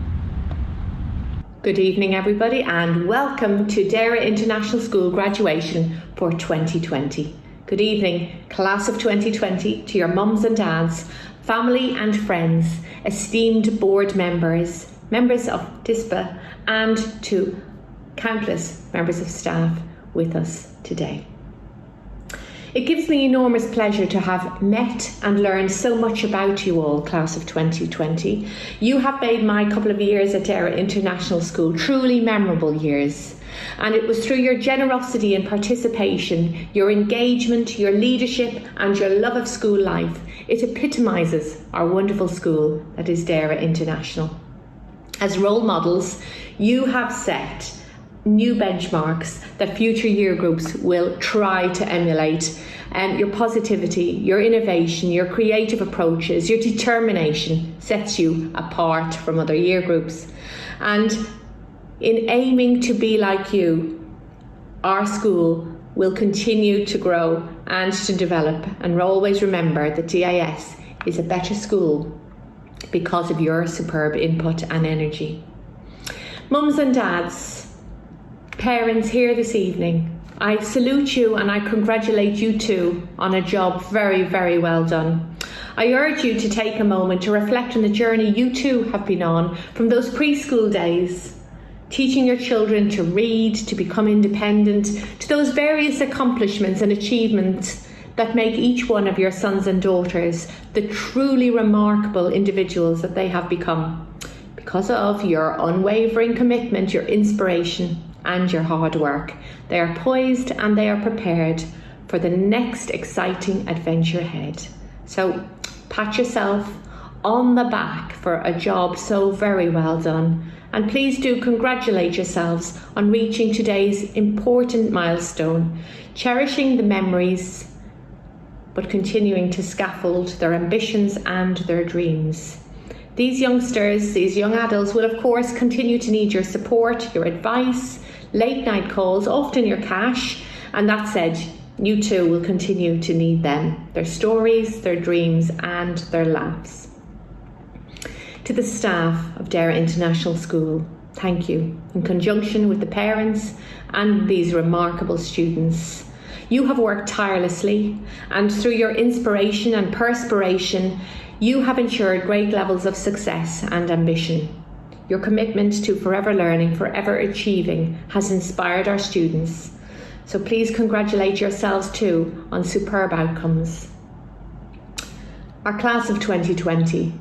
Good evening everybody and welcome to Deira International School graduation for 2020. Good evening, class of 2020, to your mums and dads, family and friends, esteemed board members, members of DISPA and to countless members of staff with us today. It gives me enormous pleasure to have met and learned so much about you all, class of 2020. You have made my couple of years at Deira International School truly memorable years. And it was through your generosity and participation, your engagement, your leadership and your love of school life, it epitomises our wonderful school that is Deira International. As role models, you have set new benchmarks that future year groups will try to emulate. Your positivity, your innovation, your creative approaches, your determination sets you apart from other year groups. And in aiming to be like you, our school will continue to grow and to develop, and always remember that DIS is a better school because of your superb input and energy. Mums and dads, parents here this evening, I salute you and I congratulate you too on a job very well done. I urge you to take a moment to reflect on the journey you too have been on from those preschool days, teaching your children to read, to become independent, to those various accomplishments and achievements that make each one of your sons and daughters the truly remarkable individuals that they have become because of your unwavering commitment, your inspiration and your hard work. They are poised and they are prepared for the next exciting adventure ahead. So pat yourself on the back for a job so very well done. And please do congratulate yourselves on reaching today's important milestone, cherishing the memories, but continuing to scaffold their ambitions and their dreams. These youngsters, these young adults will of course continue to need your support, your advice, late night calls, often your cash, and that said, you too will continue to need them, their stories, their dreams and their laughs. To the staff of Deira International School, thank you. In conjunction with the parents and these remarkable students, you have worked tirelessly, and through your inspiration and perspiration, you have ensured great levels of success and ambition. Your commitment to forever learning, forever achieving has inspired our students. So please congratulate yourselves too on superb outcomes. Our class of 2020.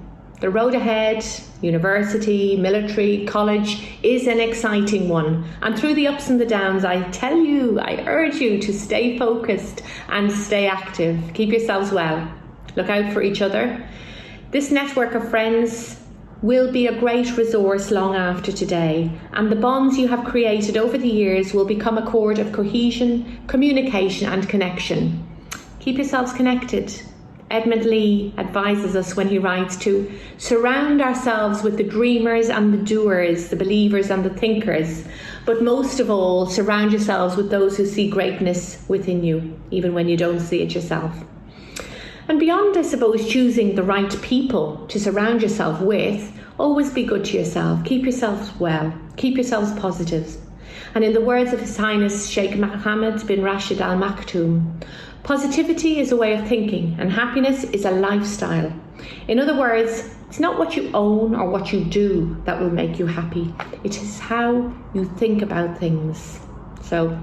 The road ahead, university, military, college, is an exciting one. And through the ups and the downs, I urge you to stay focused and stay active. Keep yourselves well. Look out for each other. This network of friends will be a great resource long after today, and the bonds you have created over the years will become a cord of cohesion, communication and connection. Keep yourselves connected. Edmund Lee advises us when he writes to surround ourselves with the dreamers and the doers, the believers and the thinkers, But most of all, surround yourselves with those who see greatness within you, even when you don't see it yourself. And beyond, I suppose, choosing the right people to surround yourself with, always be good to yourself. Keep yourselves well. Keep yourselves positive. And in the words of His Highness Sheikh Mohammed bin Rashid Al Maktoum, positivity is a way of thinking and happiness is a lifestyle. In other words, it's not what you own or what you do that will make you happy. It is how you think about things. So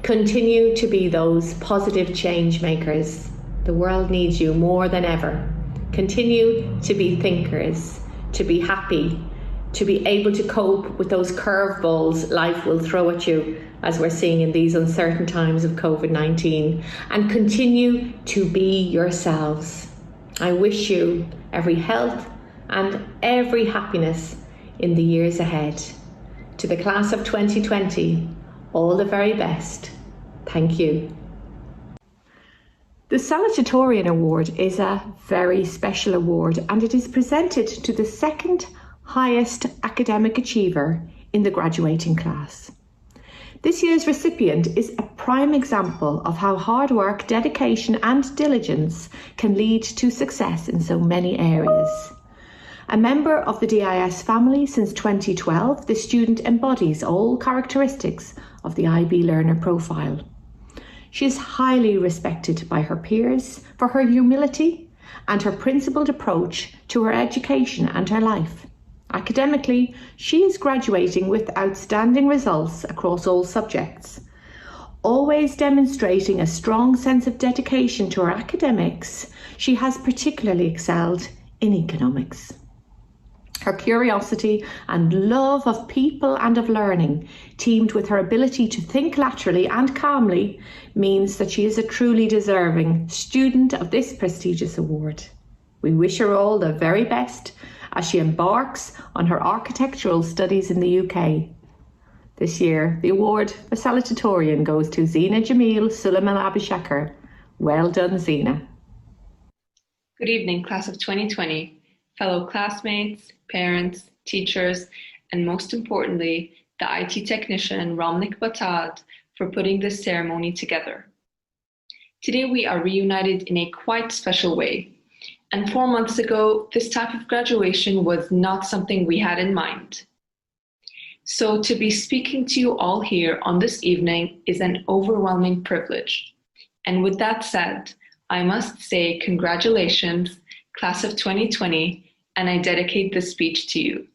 continue to be those positive change makers. The world needs you more than ever. Continue to be thinkers, to be happy, to be able to cope with those curveballs life will throw at you, as we're seeing in these uncertain times of COVID-19, and continue to be yourselves. I wish you every health and every happiness in the years ahead. To the class of 2020, all the very best. Thank you. The Salutatorian Award is a very special award, and it is presented to the second highest academic achiever in the graduating class. This year's recipient is a prime example of how hard work, dedication and diligence can lead to success in so many areas. A member of the DIS family since 2012, this student embodies all characteristics of the IB learner profile. She is highly respected by her peers for her humility and her principled approach to her education and her life. Academically, she is graduating with outstanding results across all subjects, always demonstrating a strong sense of dedication to her academics. She has particularly excelled in economics. Her curiosity and love of people and of learning, teamed with her ability to think laterally and calmly, means that she is a truly deserving student of this prestigious award. We wish her all the very best as she embarks on her architectural studies in the UK. This year, the award for Salutatorian goes to Zina Jamil Suleiman Abishakar. Well done, Zina. Good evening, class of 2020, fellow classmates, parents, teachers, and most importantly, the IT technician Ramnik Batad for putting this ceremony together. Today we are reunited in a quite special way. And 4 months ago, this type of graduation was not something we had in mind. So to be speaking to you all here on this evening is an overwhelming privilege. And with that said, I must say congratulations, class of 2020, and I dedicate this speech to you.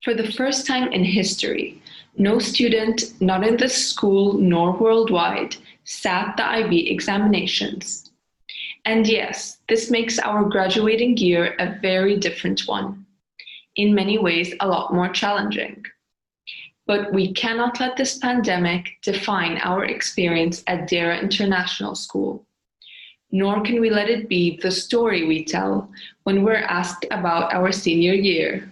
For the first time in history, no student, not in this school nor worldwide, sat the IB examinations. And yes, this makes our graduating year a very different one. In many ways, a lot more challenging. But we cannot let this pandemic define our experience at DARA International School. Nor can we let it be the story we tell when we're asked about our senior year.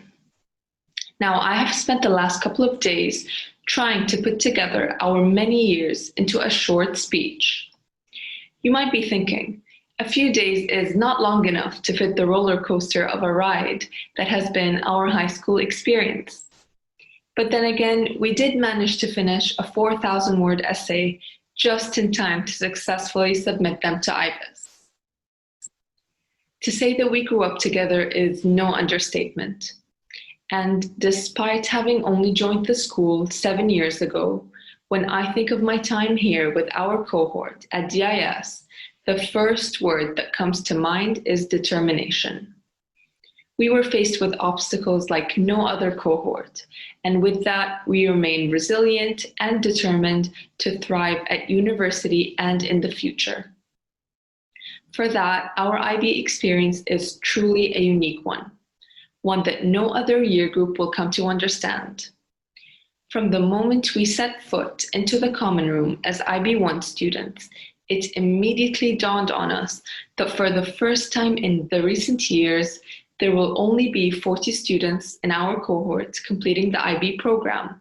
Now, I have spent the last couple of days trying to put together our many years into a short speech. You might be thinking, a few days is not long enough to fit the roller coaster of a ride that has been our high school experience. But then again, we did manage to finish a 4,000-word essay just in time to successfully submit them to IBIS. To say that we grew up together is no understatement. And despite having only joined the school 7 years ago, when I think of my time here with our cohort at DIS, the first word that comes to mind is determination. We were faced with obstacles like no other cohort, and with that, we remain resilient and determined to thrive at university and in the future. For that, our IB experience is truly a unique one that no other year group will come to understand. From the moment we set foot into the common room as IB1 students, it immediately dawned on us that for the first time in the recent years, there will only be 40 students in our cohort completing the IB program.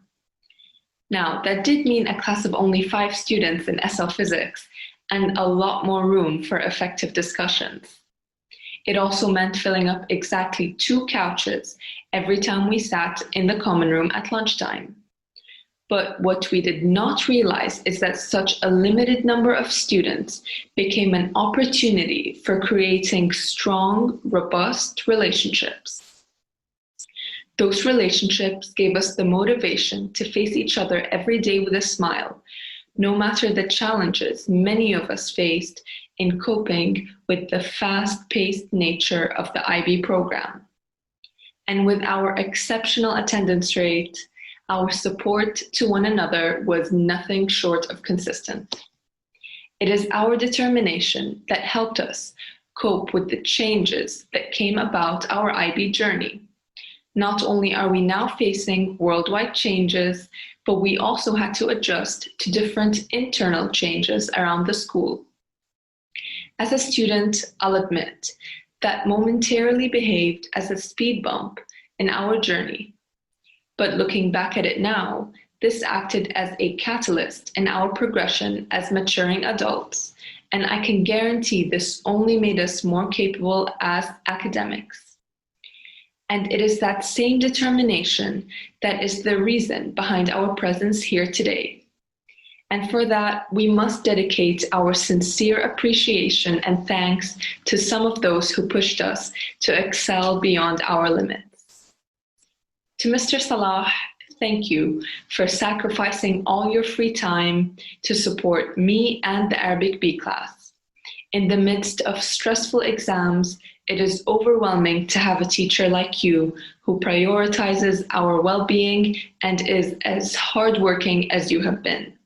Now, that did mean a class of only 5 students in SL Physics and a lot more room for effective discussions. It also meant filling up exactly 2 couches every time we sat in the common room at lunchtime. But what we did not realize is that such a limited number of students became an opportunity for creating strong, robust relationships. Those relationships gave us the motivation to face each other every day with a smile, no matter the challenges many of us faced in coping with the fast-paced nature of the IB program. And with our exceptional attendance rate, our support to one another was nothing short of consistent. It is our determination that helped us cope with the changes that came about our IB journey. Not only are we now facing worldwide changes, but we also had to adjust to different internal changes around the school. As a student, I'll admit that momentarily behaved as a speed bump in our journey. But looking back at it now, this acted as a catalyst in our progression as maturing adults, and I can guarantee this only made us more capable as academics. And it is that same determination that is the reason behind our presence here today. And for that, we must dedicate our sincere appreciation and thanks to some of those who pushed us to excel beyond our limits. To Mr. Salah, thank you for sacrificing all your free time to support me and the Arabic B class. In the midst of stressful exams, it is overwhelming to have a teacher like you who prioritizes our well-being and is as hardworking as you have been.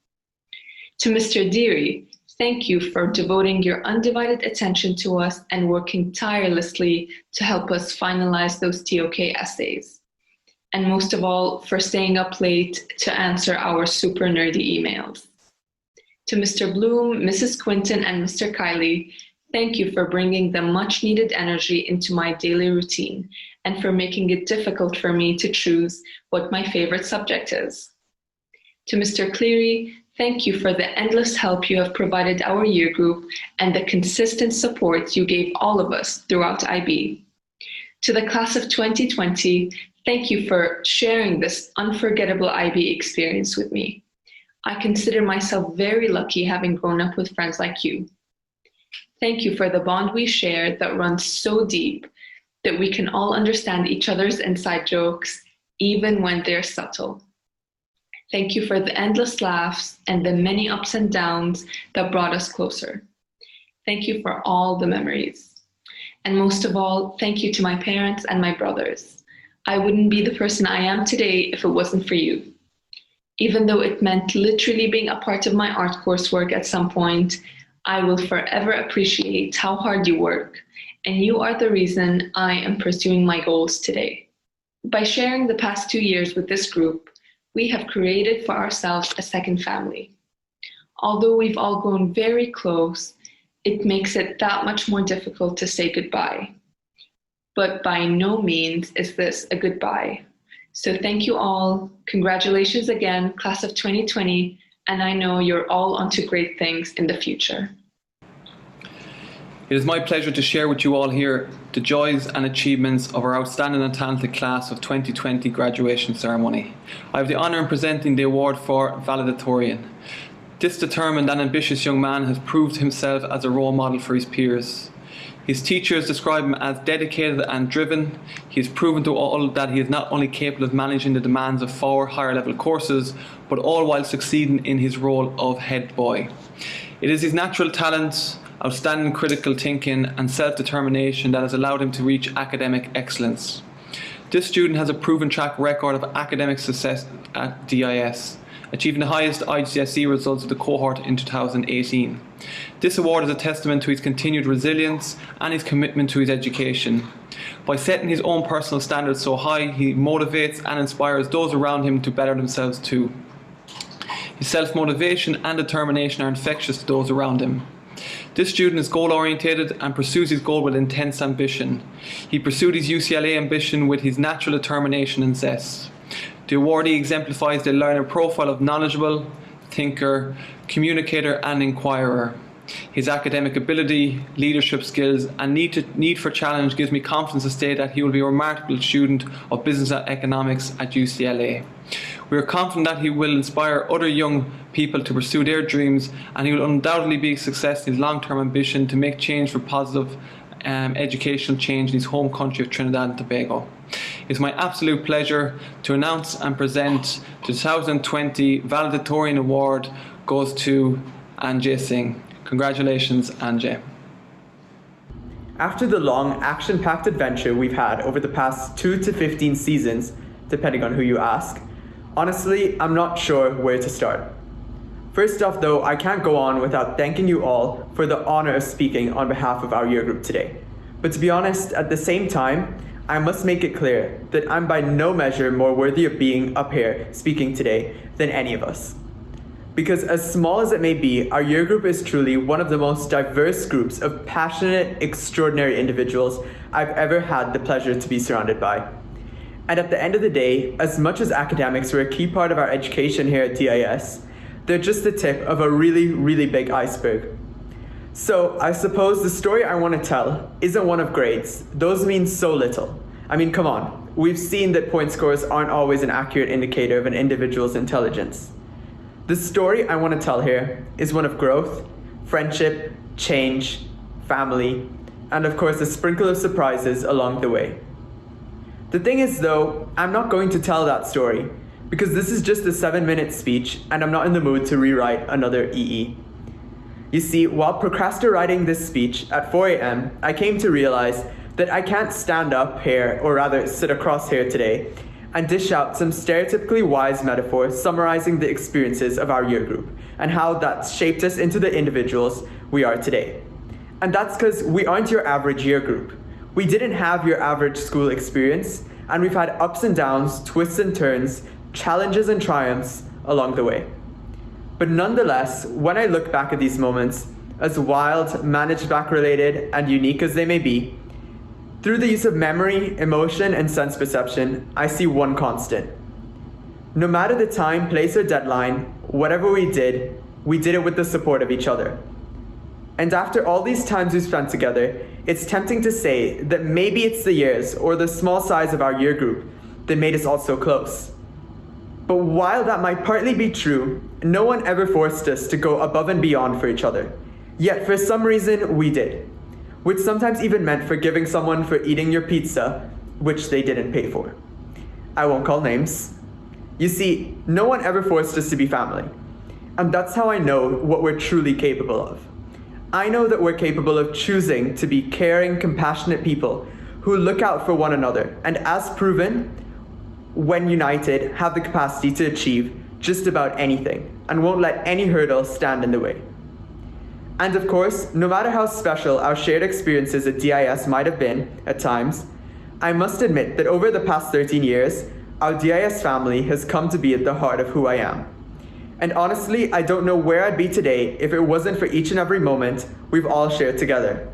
To Mr. Deary, thank you for devoting your undivided attention to us and working tirelessly to help us finalize those TOK essays. And most of all, for staying up late to answer our super nerdy emails. To Mr. Bloom, Mrs. Quinton, and Mr. Kiley, thank you for bringing the much needed energy into my daily routine and for making it difficult for me to choose what my favorite subject is. To Mr. Cleary, thank you for the endless help you have provided our year group and the consistent support you gave all of us throughout IB. To the class of 2020, thank you for sharing this unforgettable IB experience with me. I consider myself very lucky having grown up with friends like you. Thank you for the bond we share that runs so deep that we can all understand each other's inside jokes, even when they're subtle. Thank you for the endless laughs and the many ups and downs that brought us closer. Thank you for all the memories. And most of all, thank you to my parents and my brothers. I wouldn't be the person I am today if it wasn't for you. Even though it meant literally being a part of my art coursework at some point, I will forever appreciate how hard you work, and you are the reason I am pursuing my goals today. By sharing the past 2 years with this group, we have created for ourselves a second family. Although we've all grown very close, it makes it that much more difficult to say goodbye. But by no means is this a goodbye. So thank you all. Congratulations again, class of 2020, and I know you're all onto great things in the future. It is my pleasure to share with you all here the joys and achievements of our outstanding and talented class of 2020 graduation ceremony. I have the honour in presenting the award for valedictorian. This determined and ambitious young man has proved himself as a role model for his peers. His teachers describe him as dedicated and driven. He has proven to all that he is not only capable of managing the demands of 4 higher level courses, but all while succeeding in his role of head boy. It is his natural talent, outstanding critical thinking and self-determination that has allowed him to reach academic excellence. This student has a proven track record of academic success at DIS, achieving the highest IGCSE results of the cohort in 2018. This award is a testament to his continued resilience and his commitment to his education. By setting his own personal standards so high, he motivates and inspires those around him to better themselves too. His self-motivation and determination are infectious to those around him. This student is goal-oriented and pursues his goal with intense ambition. He pursued his UCLA ambition with his natural determination and zest. The awardee exemplifies the learner profile of knowledgeable, thinker, communicator and inquirer. His academic ability, leadership skills, and need for challenge gives me confidence to say that he will be a remarkable student of business and economics at UCLA. We are confident that he will inspire other young people to pursue their dreams, and he will undoubtedly be a success in his long-term ambition to make change for positive educational change in his home country of Trinidad and Tobago. It's my absolute pleasure to announce and present the 2020 Valedictorian Award goes to Anjay Singh. Congratulations, Anjay. After the long, action-packed adventure we've had over the past 2 to 15 seasons, depending on who you ask, honestly, I'm not sure where to start. First off though, I can't go on without thanking you all for the honor of speaking on behalf of our year group today. But to be honest, at the same time, I must make it clear that I'm by no measure more worthy of being up here speaking today than any of us. Because as small as it may be, our year group is truly one of the most diverse groups of passionate, extraordinary individuals I've ever had the pleasure to be surrounded by. And at the end of the day, as much as academics were a key part of our education here at DIS, they're just the tip of a really, really big iceberg. So I suppose the story I want to tell isn't one of grades. Those mean so little. I mean, come on. We've seen that point scores aren't always an accurate indicator of an individual's intelligence. The story I want to tell here is one of growth, friendship, change, family, and of course a sprinkle of surprises along the way. The thing is though, I'm not going to tell that story because this is just a 7-minute speech and I'm not in the mood to rewrite another EE. You see, while procrastinating this speech at 4 a.m., I came to realize that I can't stand up here, or rather sit across here today, and dish out some stereotypically wise metaphors summarizing the experiences of our year group and how that's shaped us into the individuals we are today. And that's because we aren't your average year group. We didn't have your average school experience, and we've had ups and downs, twists and turns, challenges and triumphs along the way. But nonetheless, when I look back at these moments, as wild, managed back related, and unique as they may be, through the use of memory, emotion, and sense perception, I see one constant. No matter the time, place, or deadline, whatever we did it with the support of each other. And after all these times we've spent together, it's tempting to say that maybe it's the years or the small size of our year group that made us all so close. But while that might partly be true, no one ever forced us to go above and beyond for each other. Yet for some reason, we did. Which sometimes even meant forgiving someone for eating your pizza, which they didn't pay for. I won't call names. You see, no one ever forced us to be family. And that's how I know what we're truly capable of. I know that we're capable of choosing to be caring, compassionate people who look out for one another, and as proven, when united, have the capacity to achieve just about anything, and won't let any hurdle stand in the way. And of course, no matter how special our shared experiences at DIS might have been at times, I must admit that over the past 13 years, our DIS family has come to be at the heart of who I am. And honestly, I don't know where I'd be today if it wasn't for each and every moment we've all shared together.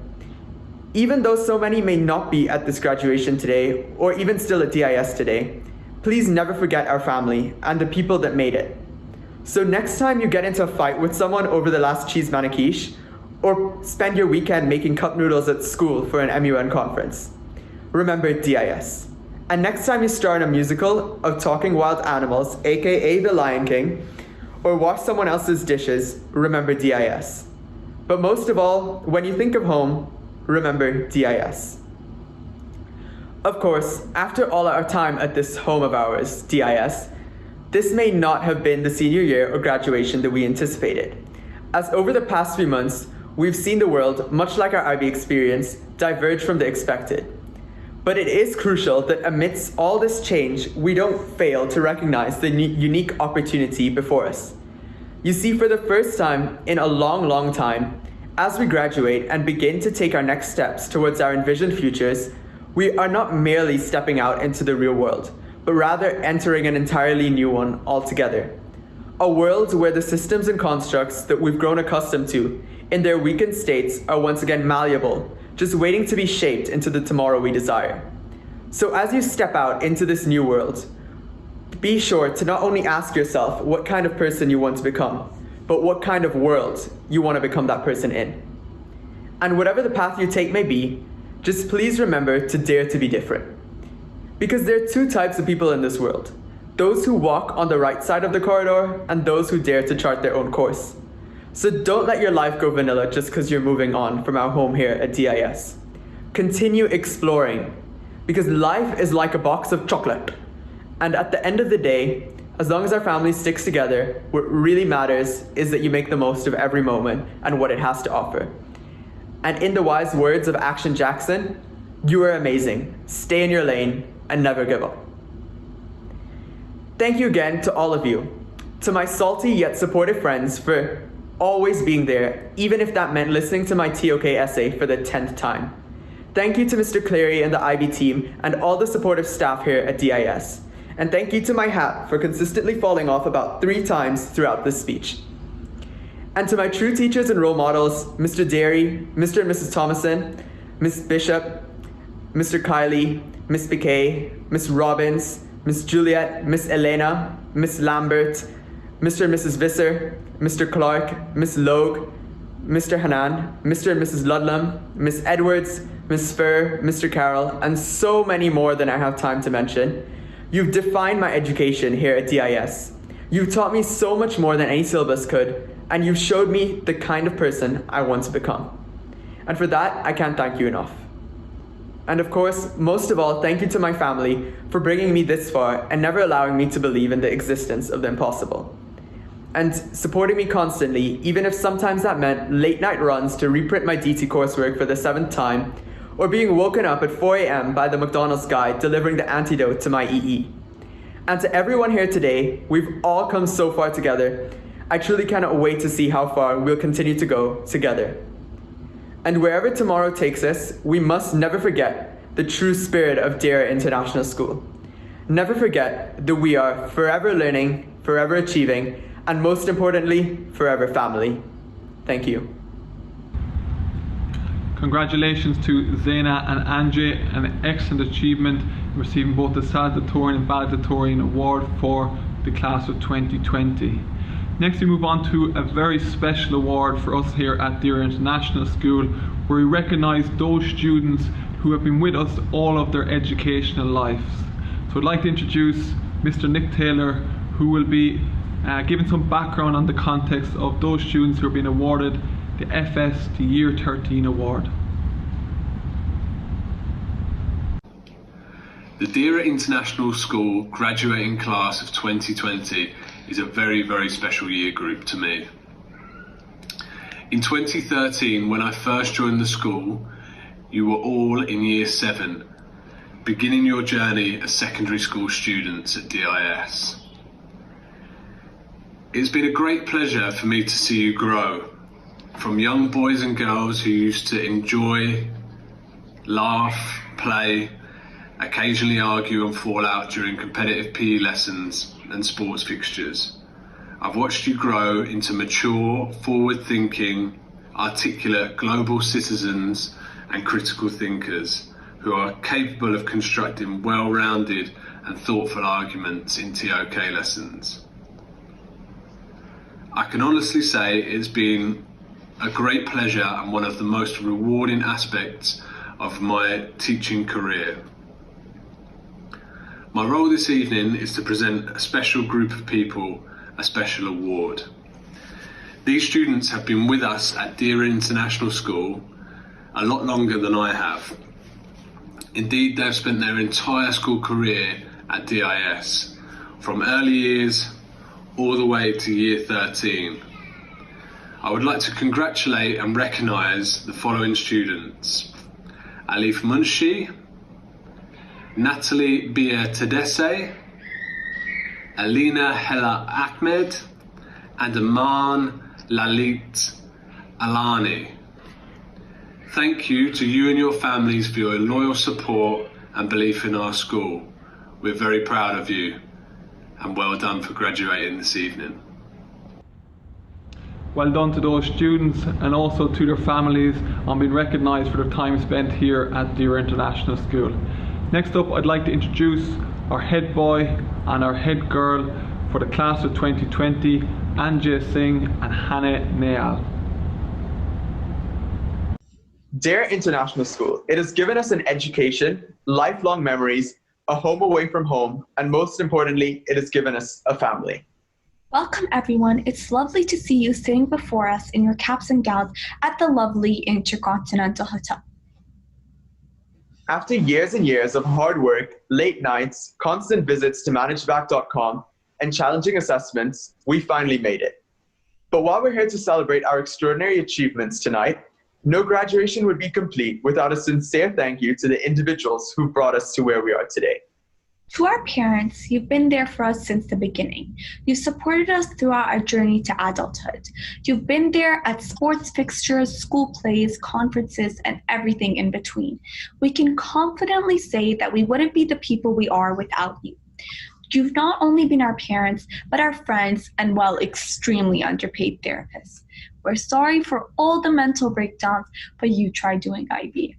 Even though so many may not be at this graduation today, or even still at DIS today, please never forget our family and the people that made it. So next time you get into a fight with someone over the last cheese maniquiche, or spend your weekend making cup noodles at school for an MUN conference, remember DIS. And next time you star in a musical of talking wild animals, aka The Lion King, or wash someone else's dishes, remember DIS. But most of all, when you think of home, remember DIS. Of course, after all our time at this home of ours, DIS, this may not have been the senior year or graduation that we anticipated, as over the past few months, we've seen the world, much like our IB experience, diverge from the expected. But it is crucial that amidst all this change, we don't fail to recognize the unique opportunity before us. You see, for the first time in a long, long time, as we graduate and begin to take our next steps towards our envisioned futures, we are not merely stepping out into the real world, but rather entering an entirely new one altogether. A world where the systems and constructs that we've grown accustomed to in their weakened states are once again malleable, just waiting to be shaped into the tomorrow we desire. So as you step out into this new world, be sure to not only ask yourself what kind of person you want to become, but what kind of world you want to become that person in. And whatever the path you take may be, just please remember to dare to be different. Because there are two types of people in this world: those who walk on the right side of the corridor and those who dare to chart their own course. So don't let your life go vanilla just because you're moving on from our home here at DIS. Continue exploring, because life is like a box of chocolate. And at the end of the day, as long as our family sticks together, what really matters is that you make the most of every moment and what it has to offer. And in the wise words of Action Jackson, you are amazing. Stay in your lane and never give up. Thank you again to all of you, to my salty yet supportive friends for always being there, even if that meant listening to my TOK essay for the 10th time. Thank you to Mr. Cleary and the IB team and all the supportive staff here at DIS. And thank you to my hat for consistently falling off about 3 times throughout this speech. And to my true teachers and role models, Mr. Derry, Mr. and Mrs. Thomason, Miss Bishop, Mr. Kiley, Miss Piquet, Miss Robbins, Miss Juliet, Miss Elena, Miss Lambert, Mr. and Mrs. Visser, Mr. Clark, Miss Logue, Mr. Hanan, Mr. and Mrs. Ludlam, Miss Edwards, Miss Furr, Mr. Carroll, and so many more than I have time to mention. You've defined my education here at DIS. You've taught me so much more than any syllabus could, and you've showed me the kind of person I want to become. And for that, I can't thank you enough. And of course, most of all, thank you to my family for bringing me this far and never allowing me to believe in the existence of the impossible. And supporting me constantly, even if sometimes that meant late night runs to reprint my DT coursework for the 7th time, or being woken up at 4 a.m. by the McDonald's guy delivering the antidote to my EE. And to everyone here today, we've all come so far together. I truly cannot wait to see how far we'll continue to go together. And wherever tomorrow takes us, we must never forget the true spirit of Dera International School. Never forget that we are forever learning, forever achieving, and most importantly, forever family. Thank you. Congratulations to Zaina and Anjay, an excellent achievement in receiving both the salutatorian and valedictorian award for the class of 2020. Next we move on to a very special award for us here at Dera International School, where we recognise those students who have been with us all of their educational lives. So I'd like to introduce Mr. Nick Taylor, who will be giving some background on the context of those students who are being awarded the FS to Year 13 award. The Dera International School graduating class of 2020 is a very, very special year group to me. In 2013, when I first joined the school, you were all in Year 7, beginning your journey as secondary school students at DIS. It's been a great pleasure for me to see you grow, from young boys and girls who used to enjoy, laugh, play, occasionally argue and fall out during competitive PE lessons and sports fixtures. I've watched you grow into mature, forward-thinking, articulate global citizens and critical thinkers who are capable of constructing well-rounded and thoughtful arguments in TOK lessons. I can honestly say it's been a great pleasure and one of the most rewarding aspects of my teaching career. My role this evening is to present a special group of people a special award. These students have been with us at Dera International School a lot longer than I have. Indeed, they've spent their entire school career at DIS, from early years all the way to Year 13. I would like to congratulate and recognise the following students: Alif Munshi, Natalie Bia Tedesse, Alina Hela Ahmed, and Aman Lalit Alani. Thank you to you and your families for your loyal support and belief in our school. We're very proud of you, and well done for graduating this evening. Well done to those students and also to their families on being recognised for their time spent here at Dera International School. Next up, I'd like to introduce our head boy and our head girl for the class of 2020, Anjay Singh and Hannah Nayal. Dare International School. It has given us an education, lifelong memories, a home away from home, and most importantly, it has given us a family. Welcome everyone. It's lovely to see you sitting before us in your caps and gowns at the lovely Intercontinental Hotel. After years and years of hard work, late nights, constant visits to manageback.com, and challenging assessments, we finally made it. But while we're here to celebrate our extraordinary achievements tonight, no graduation would be complete without a sincere thank you to the individuals who brought us to where we are today. To our parents, you've been there for us since the beginning. You've supported us throughout our journey to adulthood. You've been there at sports fixtures, school plays, conferences, and everything in between. We can confidently say that we wouldn't be the people we are without you. You've not only been our parents, but our friends and, well, extremely underpaid therapists. We're sorry for all the mental breakdowns, but you try doing IB.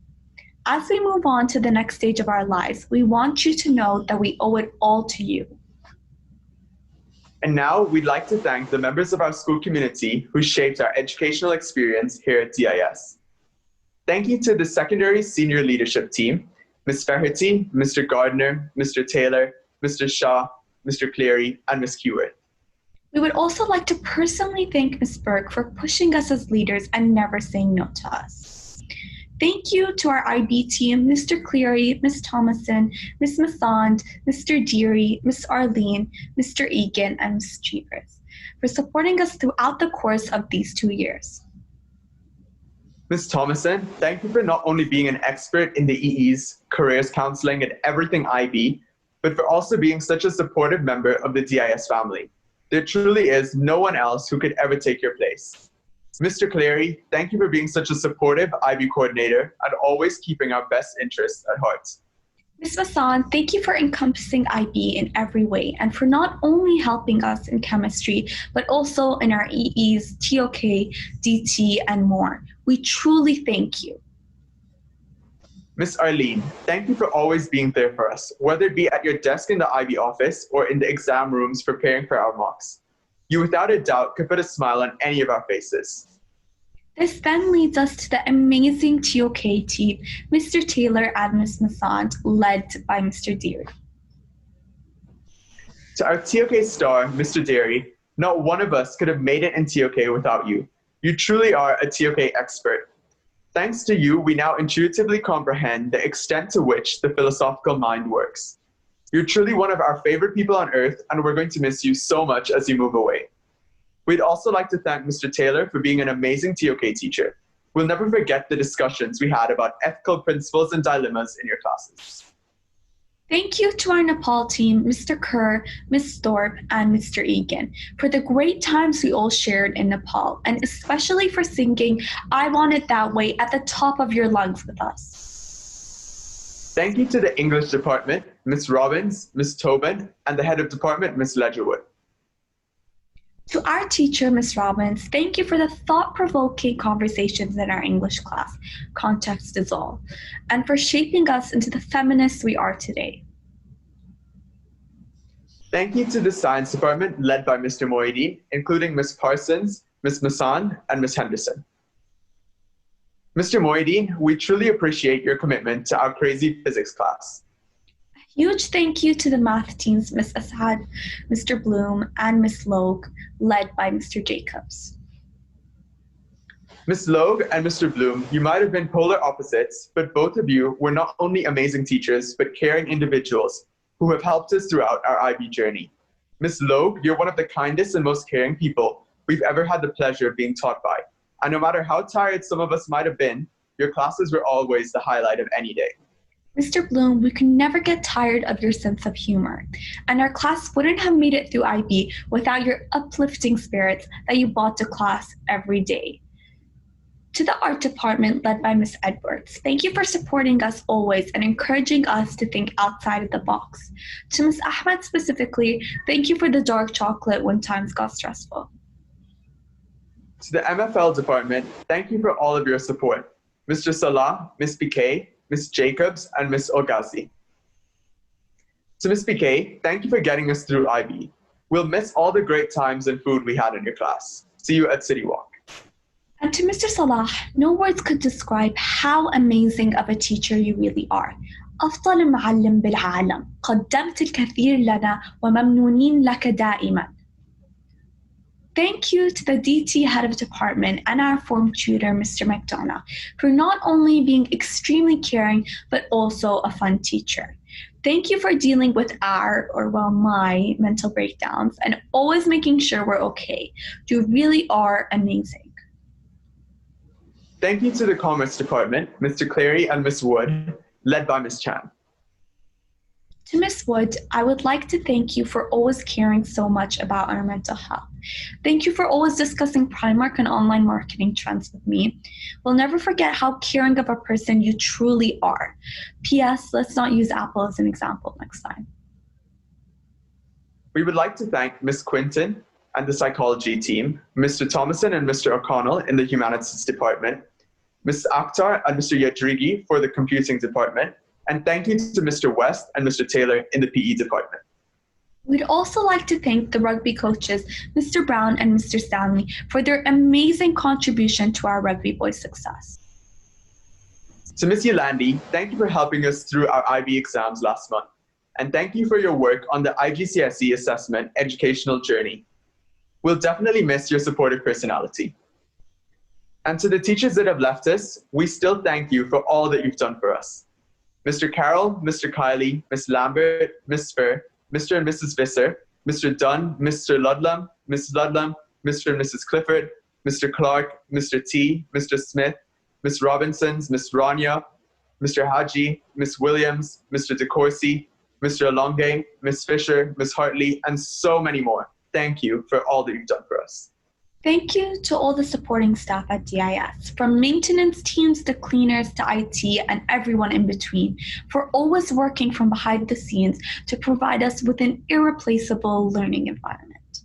As we move on to the next stage of our lives, we want you to know that we owe it all to you. And now we'd like to thank the members of our school community who shaped our educational experience here at DIS. Thank you to the secondary senior leadership team, Ms. Faherty, Mr. Gardner, Mr. Taylor, Mr. Shah, Mr. Cleary, and Ms. Hewitt. We would also like to personally thank Ms. Burke for pushing us as leaders and never saying no to us. Thank you to our IB team, Mr. Cleary, Ms. Thomason, Ms. Massand, Mr. Deary, Ms. Arlene, Mr. Egan, and Ms. Cheevers for supporting us throughout the course of these 2 years. Ms. Thomason, thank you for not only being an expert in the EEs, careers counseling, and everything IB, but for also being such a supportive member of the DIS family. There truly is no one else who could ever take your place. Mr. Cleary, thank you for being such a supportive IB coordinator and always keeping our best interests at heart. Ms. Masson, thank you for encompassing IB in every way and for not only helping us in chemistry, but also in our EEs, TOK, DT, and more. We truly thank you. Ms. Arlene, thank you for always being there for us, whether it be at your desk in the IB office or in the exam rooms preparing for our mocks. You without a doubt could put a smile on any of our faces. This then leads us to the amazing TOK team, Mr. Taylor and Ms. Massand, led by Mr. Deary. To our TOK star, Mr. Deary, not one of us could have made it in TOK without you. You truly are a TOK expert. Thanks to you, we now intuitively comprehend the extent to which the philosophical mind works. You're truly one of our favorite people on earth, and we're going to miss you so much as you move away. We'd also like to thank Mr. Taylor for being an amazing TOK teacher. We'll never forget the discussions we had about ethical principles and dilemmas in your classes. Thank you to our Nepal team, Mr. Kerr, Ms. Thorpe, and Mr. Egan, for the great times we all shared in Nepal, and especially for singing I Want It That Way at the top of your lungs with us. Thank you to the English department, Ms. Robbins, Ms. Tobin, and the head of department, Ms. Ledgerwood. To our teacher, Ms. Robbins, thank you for the thought-provoking conversations in our English class, Context is All, and for shaping us into the feminists we are today. Thank you to the science department led by Mr. Moeedi, including Ms. Parsons, Ms. Masson, and Ms. Henderson. Mr. Moeedi, we truly appreciate your commitment to our crazy physics class. Huge thank you to the math teams, Ms. Assad, Mr. Bloom, and Ms. Logue, led by Mr. Jacobs. Ms. Logue and Mr. Bloom, you might have been polar opposites, but both of you were not only amazing teachers, but caring individuals who have helped us throughout our IB journey. Ms. Logue, you're one of the kindest and most caring people we've ever had the pleasure of being taught by. And no matter how tired some of us might have been, your classes were always the highlight of any day. Mr. Bloom, we could never get tired of your sense of humor, and our class wouldn't have made it through IB without your uplifting spirits that you brought to class every day. To the art department led by Ms. Edwards, thank you for supporting us always and encouraging us to think outside of the box. To Ms. Ahmed specifically, thank you for the dark chocolate when times got stressful. To the MFL department, thank you for all of your support. Mr. Salah, Ms. Piquet, Ms. Jacobs, and Ms. Ogazi. To Ms. Piquet, thank you for getting us through IB. We'll miss all the great times and food we had in your class. See you at City Walk. And to Mr. Salah, no words could describe how amazing of a teacher you really are. أفضل معلم بالعالم. قدمت الكثير لنا وممنونين لك دائما. Thank you to the DT head of department and our form tutor, Mr. McDonough, for not only being extremely caring, but also a fun teacher. Thank you for dealing with my mental breakdowns and always making sure we're okay. You really are amazing. Thank you to the Commerce Department, Mr. Clary and Ms. Wood, led by Ms. Chan. To Ms. Wood, I would like to thank you for always caring so much about our mental health. Thank you for always discussing Primark and online marketing trends with me. We'll never forget how caring of a person you truly are. P.S. Let's not use Apple as an example next time. We would like to thank Ms. Quinton and the psychology team, Mr. Thomason and Mr. O'Connell in the humanities department, Ms. Akhtar and Mr. Yadrigi for the computing department, and thank you to Mr. West and Mr. Taylor in the PE department. We'd also like to thank the rugby coaches, Mr. Brown and Mr. Stanley, for their amazing contribution to our rugby boys' success. To Ms. Yolandi, thank you for helping us through our IB exams last month, and thank you for your work on the IGCSE assessment educational journey. We'll definitely miss your supportive personality. And to the teachers that have left us, we still thank you for all that you've done for us. Mr. Carroll, Mr. Kiley, Ms. Lambert, Ms. Spur, Mr. and Mrs. Visser, Mr. Dunn, Mr. Ludlam, Mrs. Ludlam, Mr. and Mrs. Clifford, Mr. Clark, Mr. T, Mr. Smith, Ms. Robinsons, Ms. Rania, Mr. Haji, Ms. Williams, Mr. DeCourcy, Mr. Alonge, Ms. Fisher, Ms. Hartley, and so many more. Thank you for all that you've done for us. Thank you to all the supporting staff at DIS, from maintenance teams to cleaners to IT and everyone in between, for always working from behind the scenes to provide us with an irreplaceable learning environment.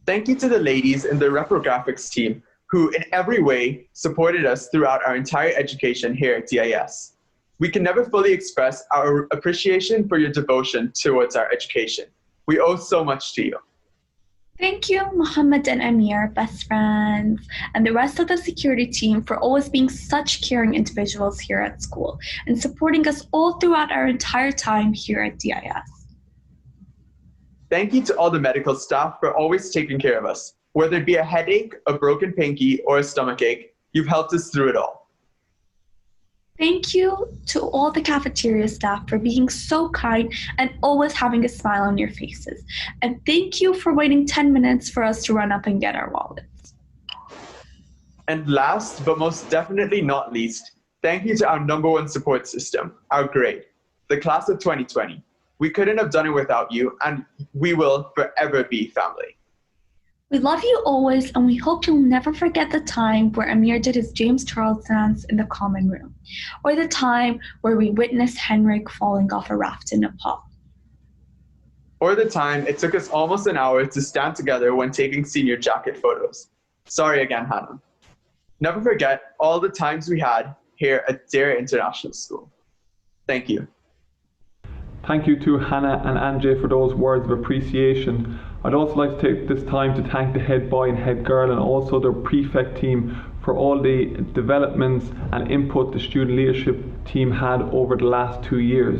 Thank you to the ladies in the reprographics team who in every way supported us throughout our entire education here at DIS. We can never fully express our appreciation for your devotion towards our education. We owe so much to you. Thank you, Mohammed and Amir, best friends, and the rest of the security team for always being such caring individuals here at school and supporting us all throughout our entire time here at DIS. Thank you to all the medical staff for always taking care of us. Whether it be a headache, a broken pinky, or a stomachache, you've helped us through it all. Thank you to all the cafeteria staff for being so kind and always having a smile on your faces. And thank you for waiting 10 minutes for us to run up and get our wallets. And last, but most definitely not least, thank you to our #1 support system, our grade, the class of 2020. We couldn't have done it without you, and we will forever be family. We love you always, and we hope you'll never forget the time where Amir did his James Charles dance in the common room, or the time where we witnessed Henrik falling off a raft in Nepal. Or the time it took us almost an hour to stand together when taking senior jacket photos. Sorry again, Hannah. Never forget all the times we had here at Dera International School. Thank you. Thank you to Hannah and Anjay for those words of appreciation. I'd also like to take this time to thank the head boy and head girl and also their prefect team for all the developments and input the student leadership team had over the last 2 years.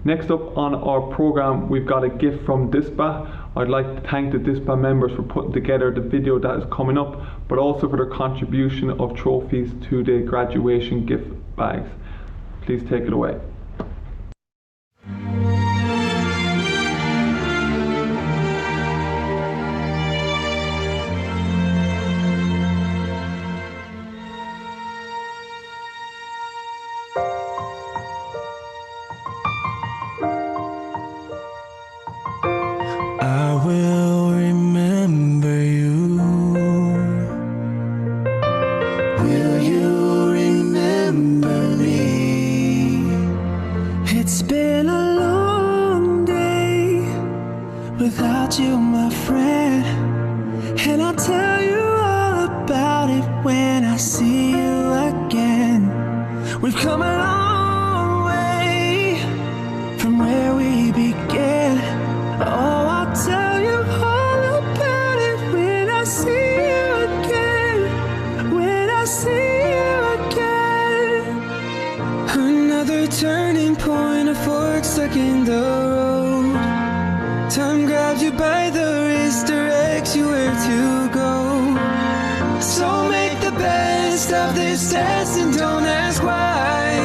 Next up on our programme, we've got a gift from DISPA. I'd like to thank the DISPA members for putting together the video that is coming up, but also for their contribution of trophies to the graduation gift bags. Please take it away. I will remember you. Will you remember me? It's been a long day without you, my friend, and I'll tell you all about it when I see you again. We've come a long way from where we began. Oh, I'll another turning point, a fork stuck in the road. Time grabs you by the wrist, directs you where to go. So make the best of this test and don't ask why.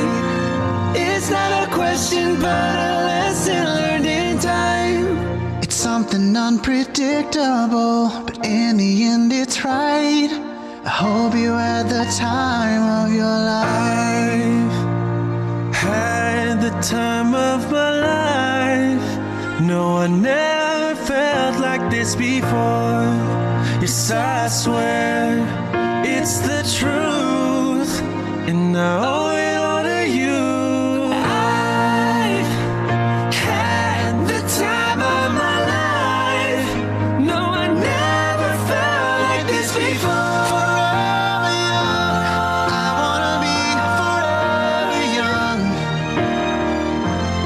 It's not a question but a lesson learned in time. It's something unpredictable, but in the end it's right. I hope you had the time of your life. Had the time of my life. No, I never felt like this before. Yes, I swear it's the truth, and I owe it all to you. I've had the time of my life. No, I never felt like this before. Forever young, I wanna be forever young.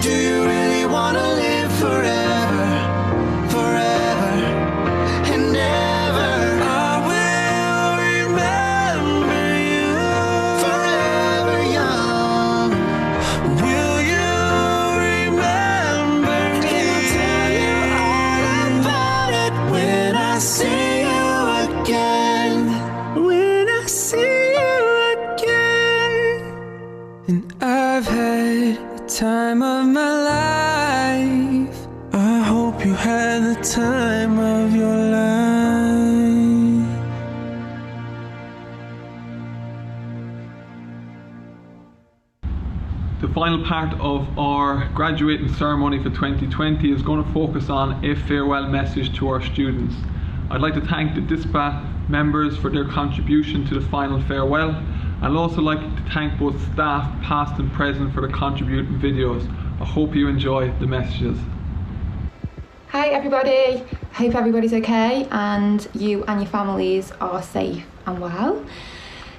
Do you really wanna live forever, forever and ever? I will remember you forever young. Will you remember me? And I'll tell you all about it when I see you again. When I see you again. And I've had the time of my life. I hope you had the time of your life. The final part of our graduating ceremony for 2020 is going to focus on a farewell message to our students. I'd like to thank the DISPA members for their contribution to the final farewell. I'd also like to thank both staff, past and present, for the contributing videos. I hope you enjoy the messages. Hi everybody, hope everybody's okay and you and your families are safe and well.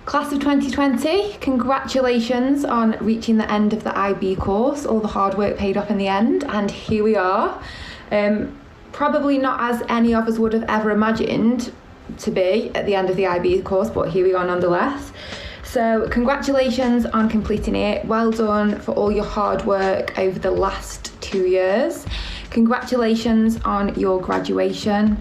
Class of 2020, congratulations on reaching the end of the IB course. All the hard work paid off in the end, and here we are. Probably not as any of us would have ever imagined to be at the end of the IB course, but here we are nonetheless. So congratulations on completing it. Well done for all your hard work over the last 2 years. Congratulations on your graduation.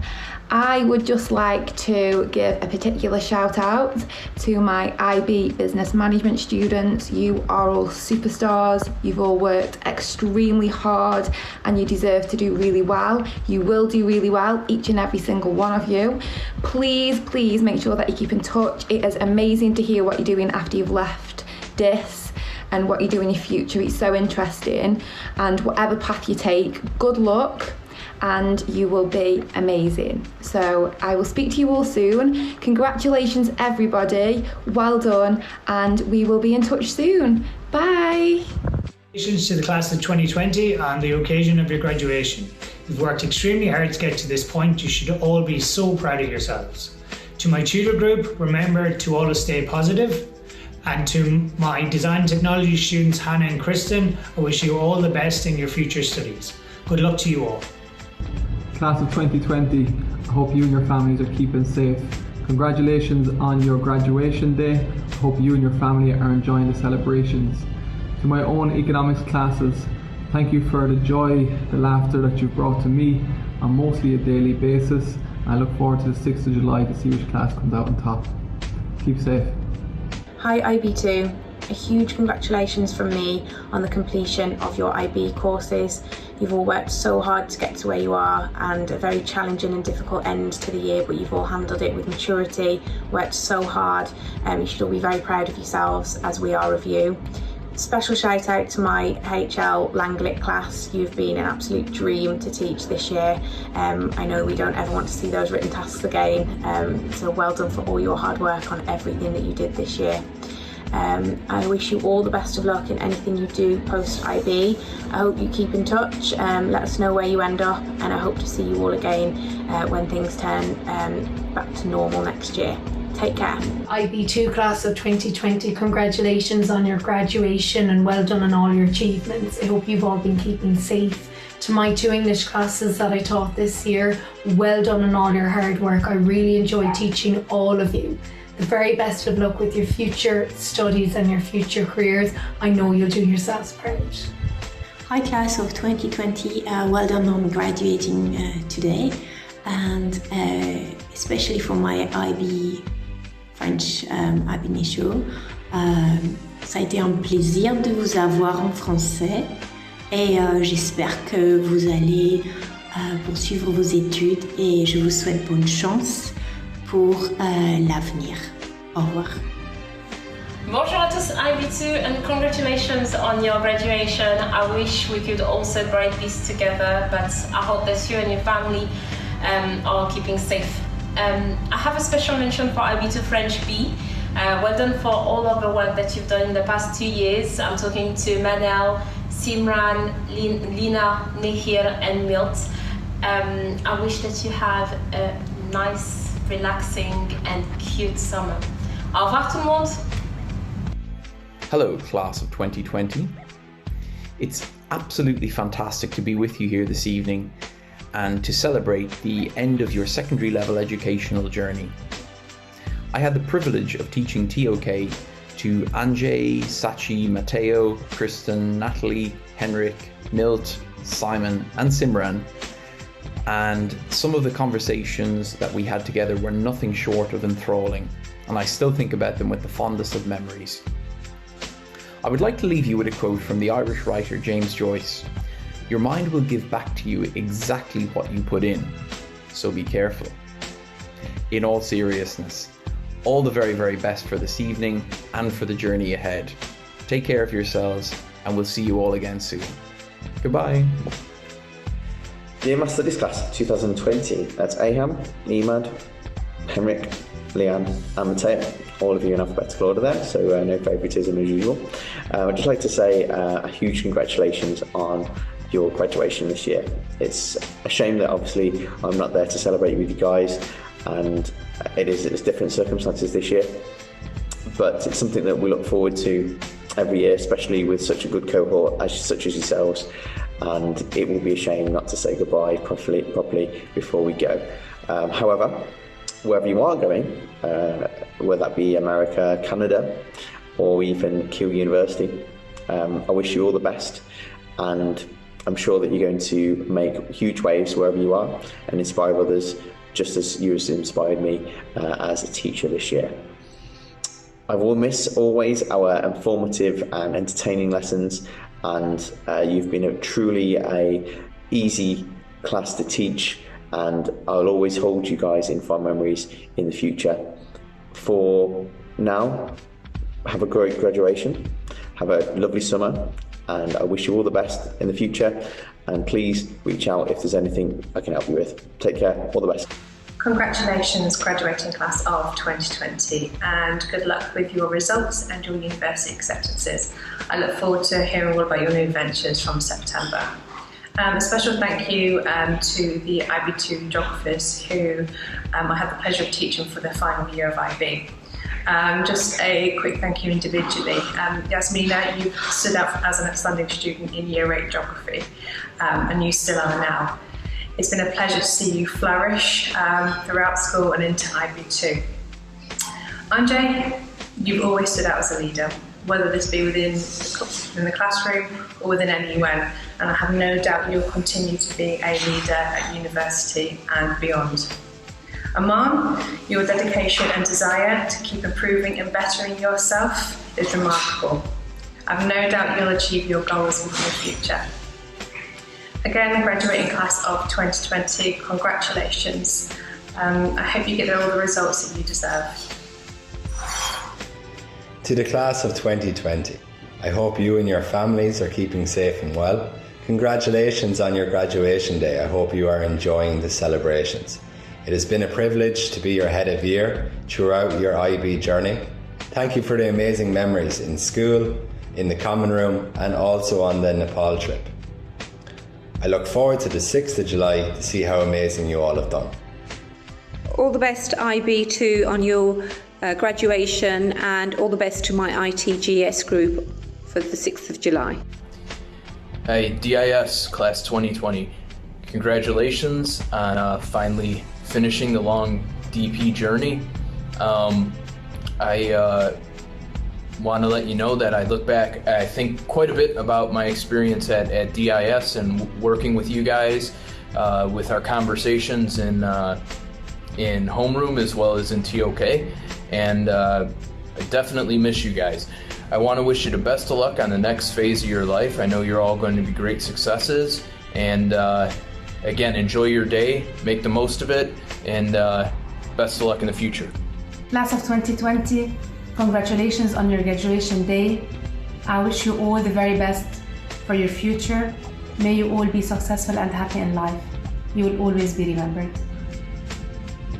I would just like to give a particular shout out to my IB business management students. You are all superstars. You've all worked extremely hard and you deserve to do really well. You will do really well, each and every single one of you. Please, please make sure that you keep in touch. It is amazing to hear what you're doing after you've left DIS and what you do in your future. It's so interesting, and whatever path you take, good luck and you will be amazing. So I will speak to you all soon. Congratulations everybody, well done, and we will be in touch soon. Bye. Congratulations to the class of 2020 on the occasion of your graduation. You've worked extremely hard to get to this point. You should all be so proud of yourselves. To my tutor group, remember to always stay positive. And to my design technology students, Hannah and Kristen, I wish you all the best in your future studies. Good luck to you all. Class of 2020, I hope you and your families are keeping safe. Congratulations on your graduation day. I hope you and your family are enjoying the celebrations. To my own economics classes, thank you for the joy, the laughter that you've brought to me on mostly a daily basis. I look forward to the 6th of July to see which class comes out on top. Keep safe. Hi IB2, a huge congratulations from me on the completion of your IB courses. You've all worked so hard to get to where you are, and a very challenging and difficult end to the year, but you've all handled it with maturity, worked so hard. You should all be very proud of yourselves, as we are of you. Special shout out to my HL Langlit class. You've been an absolute dream to teach this year. I know we don't ever want to see those written tasks again, so well done for all your hard work on everything that you did this year. I wish you all the best of luck in anything you do post IB. I hope you keep in touch, let us know where you end up, and I hope to see you all again when things turn back to normal next year. Take care. IB2 class of 2020, congratulations on your graduation and well done on all your achievements. I hope you've all been keeping safe. To my 2 English classes that I taught this year, well done on all your hard work. I really enjoyed teaching all of you. The the very best of luck with your future studies and your future careers. I know you'll do yourselves proud. Hi class of 2020, well done on graduating today, and especially for my IB French ab initio. Ça a été un plaisir de vous avoir en français et j'espère que vous allez poursuivre vos études et je vous souhaite bonne chance pour l'avenir. Au revoir. Bonjour à tous IB2 and congratulations on your graduation. I wish we could all celebrate this together, but I hope that you and your family are keeping safe. I have a special mention for IB2 French B. Well done for all of the work that you've done in the past 2 years. I'm talking to Manel, Simran, Lina, Nehir and Milt. I wish that you have a nice, relaxing and cute summer. Au revoir tout le monde. Hello, class of 2020. It's absolutely fantastic to be with you here this evening and to celebrate the end of your secondary level educational journey. I had the privilege of teaching TOK to Anjay, Sachi, Matteo, Kristen, Natalie, Henrik, Milt, Simon and Simran, and some of the conversations that we had together were nothing short of enthralling, and I still think about them with the fondest of memories. I would like to leave you with a quote from the Irish writer James Joyce. Your mind will give back to you exactly what you put in, so be careful. In all seriousness, all the very, very best for this evening and for the journey ahead. Take care of yourselves and we'll see you all again soon. Goodbye. Dear Maths Studies Class 2020, that's Aham, Nimad, Henrik, Leanne and Matteo. All of you in alphabetical order there, so no favouritism as usual. I'd just like to say a huge congratulations on your graduation this year. It's a shame that obviously I'm not there to celebrate with you guys, and it's different circumstances this year, but it's something that we look forward to every year, especially with such a good cohort such as yourselves, and it will be a shame not to say goodbye properly before we go. However, wherever you are going, whether that be America, Canada, or even Keele University, I wish you all the best, and I'm sure that you're going to make huge waves wherever you are and inspire others just as you have inspired me as a teacher this year. I will miss always our informative and entertaining lessons, and you've been truly an easy class to teach, and I'll always hold you guys in fond memories in the future. For now, have a great graduation, have a lovely summer, and I wish you all the best in the future, and please reach out if there's anything I can help you with. Take care, all the best. Congratulations graduating class of 2020, and good luck with your results and your university acceptances. I look forward to hearing all about your new ventures from September. A special thank you to the IB2 geographers who I had the pleasure of teaching for the final year of IB. Just a quick thank you individually. Yasmina, you stood out as an outstanding student in Year 8 Geography, and you still are now. It's been a pleasure to see you flourish throughout school and into IB2. Anjay, you've always stood out as a leader, whether this be within the classroom or within NUN, and I have no doubt you'll continue to be a leader at university and beyond. Aman, your dedication and desire to keep improving and bettering yourself is remarkable. I've no doubt you'll achieve your goals in the future. Again, graduating class of 2020, congratulations. I hope you get all the results that you deserve. To the class of 2020, I hope you and your families are keeping safe and well. Congratulations on your graduation day. I hope you are enjoying the celebrations. It has been a privilege to be your head of year throughout your IB journey. Thank you for the amazing memories in school, in the common room, and also on the Nepal trip. I look forward to the 6th of July to see how amazing you all have done. All the best IB2 on your graduation, and all the best to my ITGS group for the 6th of July. Hey, DIS Class 2020, congratulations on finally finishing the long DP journey. I want to let you know that I look back, I think quite a bit about my experience at DIS and working with you guys, with our conversations in homeroom as well as in TOK, and I definitely miss you guys. I want to wish you the best of luck on the next phase of your life. I know you're all going to be great successes, and again, enjoy your day, make the most of it, and best of luck in the future. Class of 2020, congratulations on your graduation day. I wish you all the very best for your future. May you all be successful and happy in life. You will always be remembered.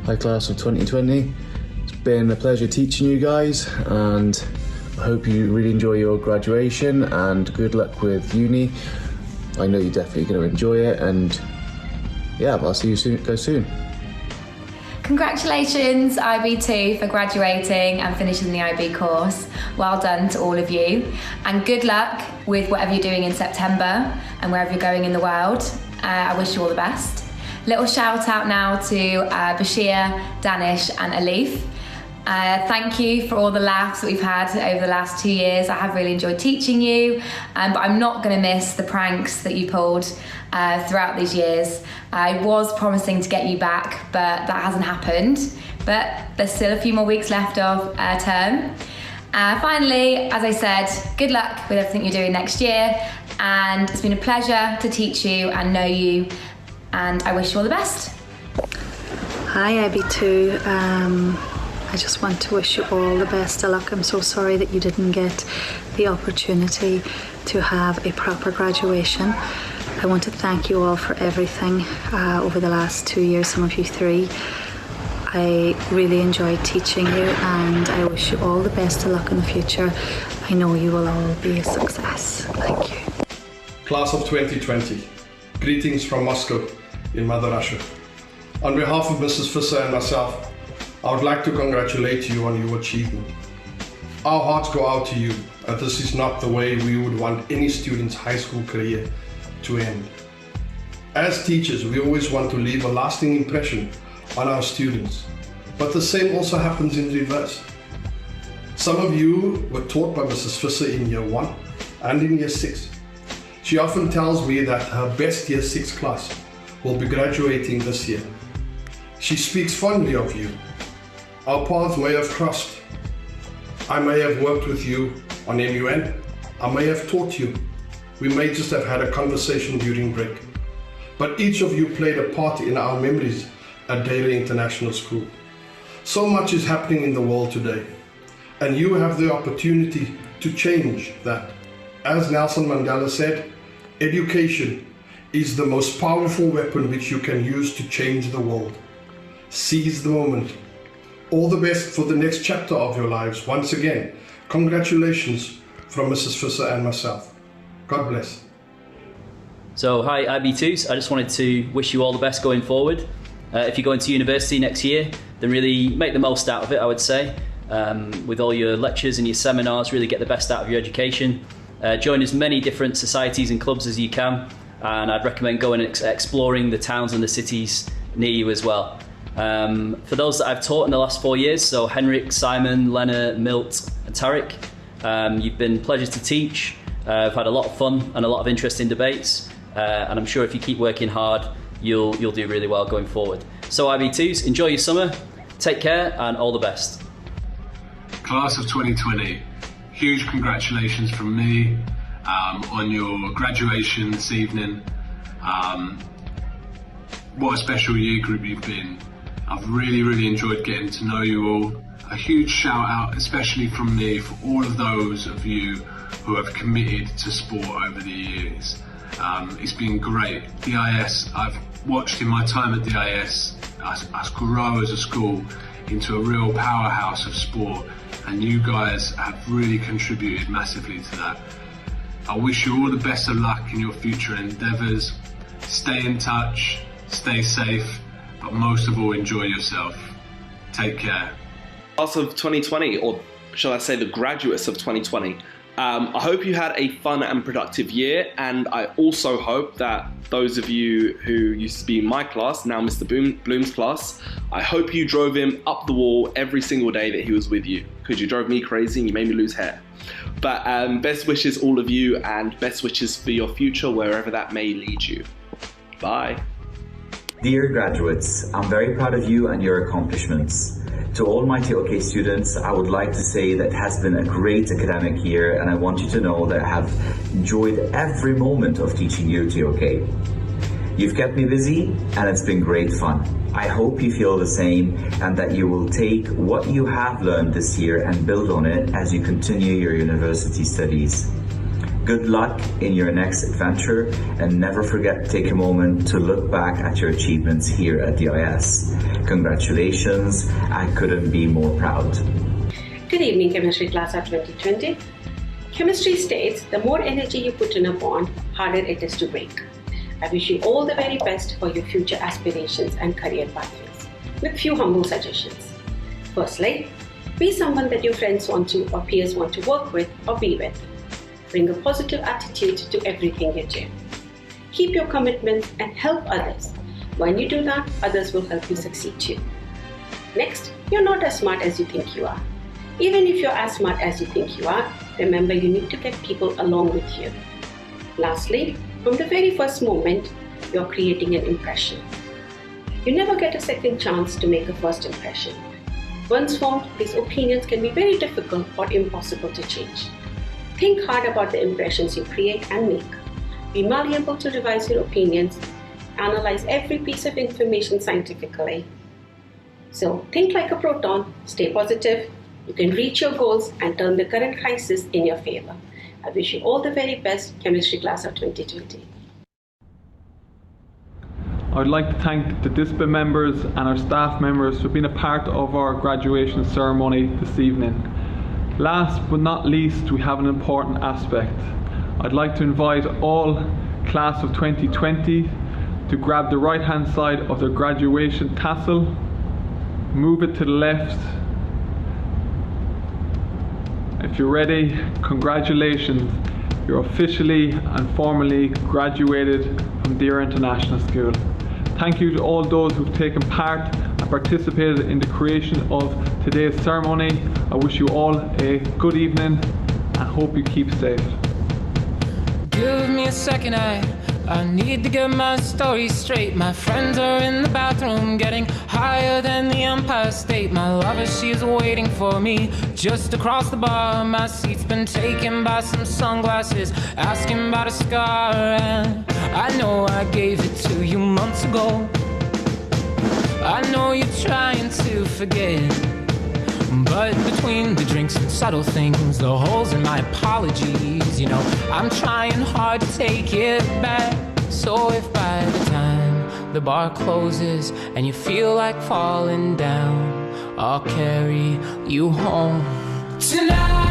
Hi Class of 2020, it's been a pleasure teaching you guys, and I hope you really enjoy your graduation and good luck with uni. I know you're definitely going to enjoy it, and yeah, I'll see you guys soon. Congratulations IB2 for graduating and finishing the IB course. Well done to all of you, and good luck with whatever you're doing in September and wherever you're going in the world. I wish you all the best. Little shout out now to Bashir, Danish and Alif. Thank you for all the laughs that we've had over the last 2 years. I have really enjoyed teaching you, but I'm not going to miss the pranks that you pulled throughout these years. I was promising to get you back, but that hasn't happened. But there's still a few more weeks left of term. Finally, as I said, good luck with everything you're doing next year, and it's been a pleasure to teach you and know you, and I wish you all the best. Hi IB2. I just want to wish you all the best of luck. I'm so sorry that you didn't get the opportunity to have a proper graduation. I want to thank you all for everything over the last 2 years, some of you 3. I really enjoyed teaching you, and I wish you all the best of luck in the future. I know you will all be a success. Thank you. Class of 2020, greetings from Moscow in Mother Russia. On behalf of Mrs. Visser and myself, I would like to congratulate you on your achievement. Our hearts go out to you, and this is not the way we would want any student's high school career to end. As teachers, we always want to leave a lasting impression on our students, but the same also happens in reverse. Some of you were taught by Mrs. Visser in year 1 and in year 6. She often tells me that her best year 6 class will be graduating this year. She speaks fondly of you. Our paths may have crossed. I may have worked with you on MUN. I may have taught you. We may just have had a conversation during break. But each of you played a part in our memories at Deira International School. So much is happening in the world today, and you have the opportunity to change that. As Nelson Mandela said, education is the most powerful weapon which you can use to change the world. Seize the moment. All the best for the next chapter of your lives. Once again, congratulations from Mrs. Visser and myself. God bless. So hi IB2s, I just wanted to wish you all the best going forward. If you're going to university next year, then really make the most out of it, I would say. With all your lectures and your seminars, really get the best out of your education. Join as many different societies and clubs as you can, and I'd recommend going and exploring the towns and the cities near you as well. For those that I've taught in the last 4 years, so Henrik, Simon, Lena, Milt and Tarek, you've been pleasures to teach. I've had a lot of fun and a lot of interesting debates, and I'm sure if you keep working hard, you'll do really well going forward. So IB2s, enjoy your summer, take care and all the best. Class of 2020, huge congratulations from me on your graduation this evening. What a special year group you've been. I've really enjoyed getting to know you all. A huge shout out, especially from me, for all of those of you who have committed to sport over the years. It's been great. DIS, I've watched in my time at DIS us grow as a school into a real powerhouse of sport, and you guys have really contributed massively to that. I wish you all the best of luck in your future endeavours. Stay in touch, stay safe, but most of all enjoy yourself. Take care. Class of 2020, or shall I say the graduates of 2020, I hope you had a fun and productive year, and I also hope that those of you who used to be in my class, now Mr. Bloom's class, I hope you drove him up the wall every single day that he was with you, because you drove me crazy and you made me lose hair. But best wishes all of you, and best wishes for your future wherever that may lead you. Bye. Dear graduates, I'm very proud of you and your accomplishments. To all my TOK students, I would like to say that it has been a great academic year, and I want you to know that I have enjoyed every moment of teaching you TOK. You've kept me busy, and it's been great fun. I hope you feel the same, and that you will take what you have learned this year and build on it as you continue your university studies. Good luck in your next adventure, and never forget to take a moment to look back at your achievements here at DIS. Congratulations, I couldn't be more proud. Good evening, Chemistry Class of 2020. Chemistry states the more energy you put in a bond, harder it is to break. I wish you all the very best for your future aspirations and career pathways, with few humble suggestions. Firstly, be someone that your friends want to or peers want to work with or be with. Bring a positive attitude to everything you do. Keep your commitments and help others. When you do that, others will help you succeed too. Next, you're not as smart as you think you are. Even if you're as smart as you think you are, remember you need to get people along with you. Lastly, from the very first moment, you're creating an impression. You never get a second chance to make a first impression. Once formed, these opinions can be very difficult or impossible to change. Think hard about the impressions you create and make. Be malleable to revise your opinions. Analyze every piece of information scientifically. So think like a proton, stay positive. You can reach your goals and turn the current crisis in your favor. I wish you all the very best, Chemistry Class of 2020. I would like to thank the DISPA members and our staff members for being a part of our graduation ceremony this evening. Last but not least, we have an important aspect. I'd like to invite all Class of 2020 to grab the right hand side of their graduation tassel, move it to the left. If you're ready, congratulations. You're officially and formally graduated from Deer International School. Thank you to all those who've taken part and participated in the creation of today's ceremony. I wish you all a good evening and hope you keep safe. Give me a second, I need to get my story straight. My friends are in the bathroom getting higher than the Empire State. My lover, she's waiting for me just across the bar. My seat's been taken by some sunglasses asking about a scar, and I know I gave it to you months ago. I know you're trying to forget, but between the drinks and subtle things, the holes in my apologies, you know, I'm trying hard to take it back. So if by the time the bar closes and you feel like falling down, I'll carry you home tonight.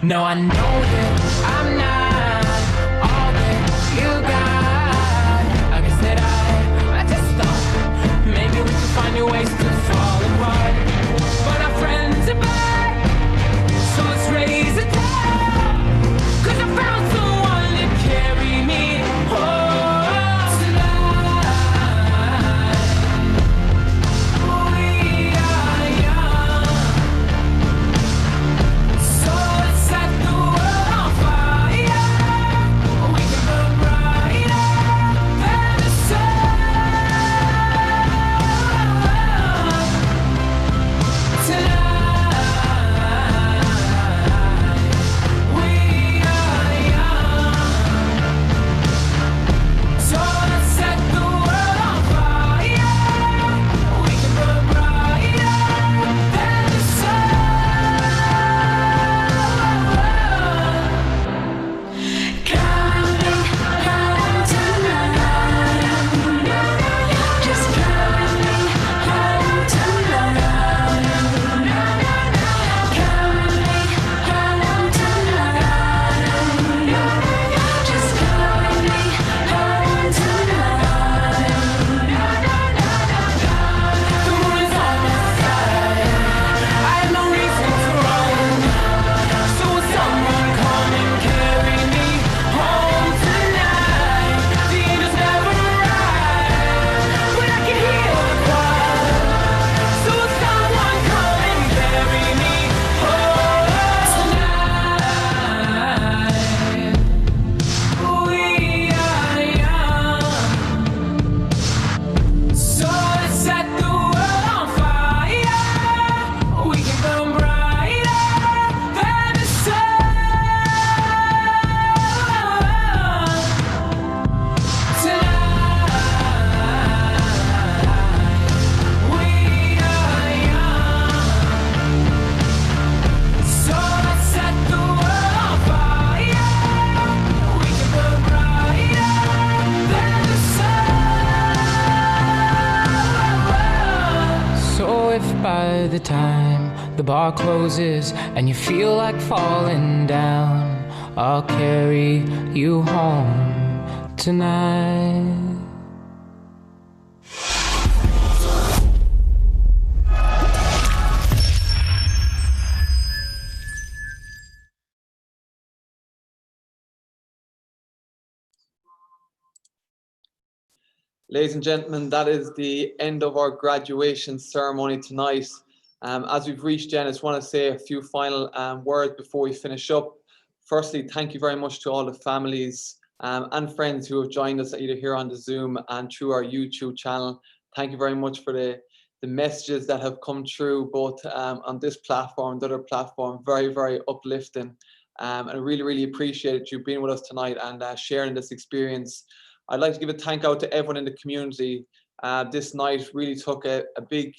Now I know that I'm not all that you got. I guess that I just thought maybe we could find new ways to fall apart. But our friends are back, so let's raise a toast. 'Cause I found someone to carry me home tonight. We are young, so let's set the world by the time the bar closes and you feel like falling down, I'll carry you home tonight. Ladies and gentlemen, that is the end of our graduation ceremony tonight. As we've reached the end, I just want to say a few final words before we finish up. Firstly, thank you very much to all the families and friends who have joined us either here on the Zoom and through our YouTube channel. Thank you very much for the messages that have come through both on this platform and the other platform. Very, very uplifting. And I really, really appreciate you being with us tonight and sharing this experience. I'd like to give a thank out to everyone in the community. This night really took a big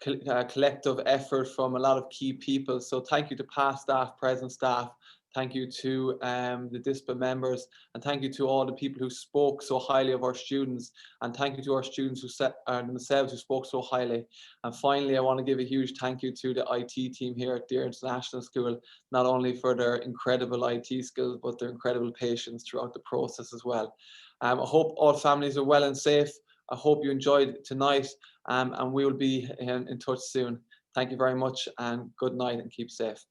collective effort from a lot of key people. So thank you to past staff, present staff. Thank you to the DISPA members, and thank you to all the people who spoke so highly of our students, and thank you to our students who themselves who spoke so highly. And finally, I want to give a huge thank you to the IT team here at Deer International School, not only for their incredible IT skills, but their incredible patience throughout the process as well. I hope all families are well and safe. I hope you enjoyed tonight, and we will be in touch soon. Thank you very much, and good night, and keep safe.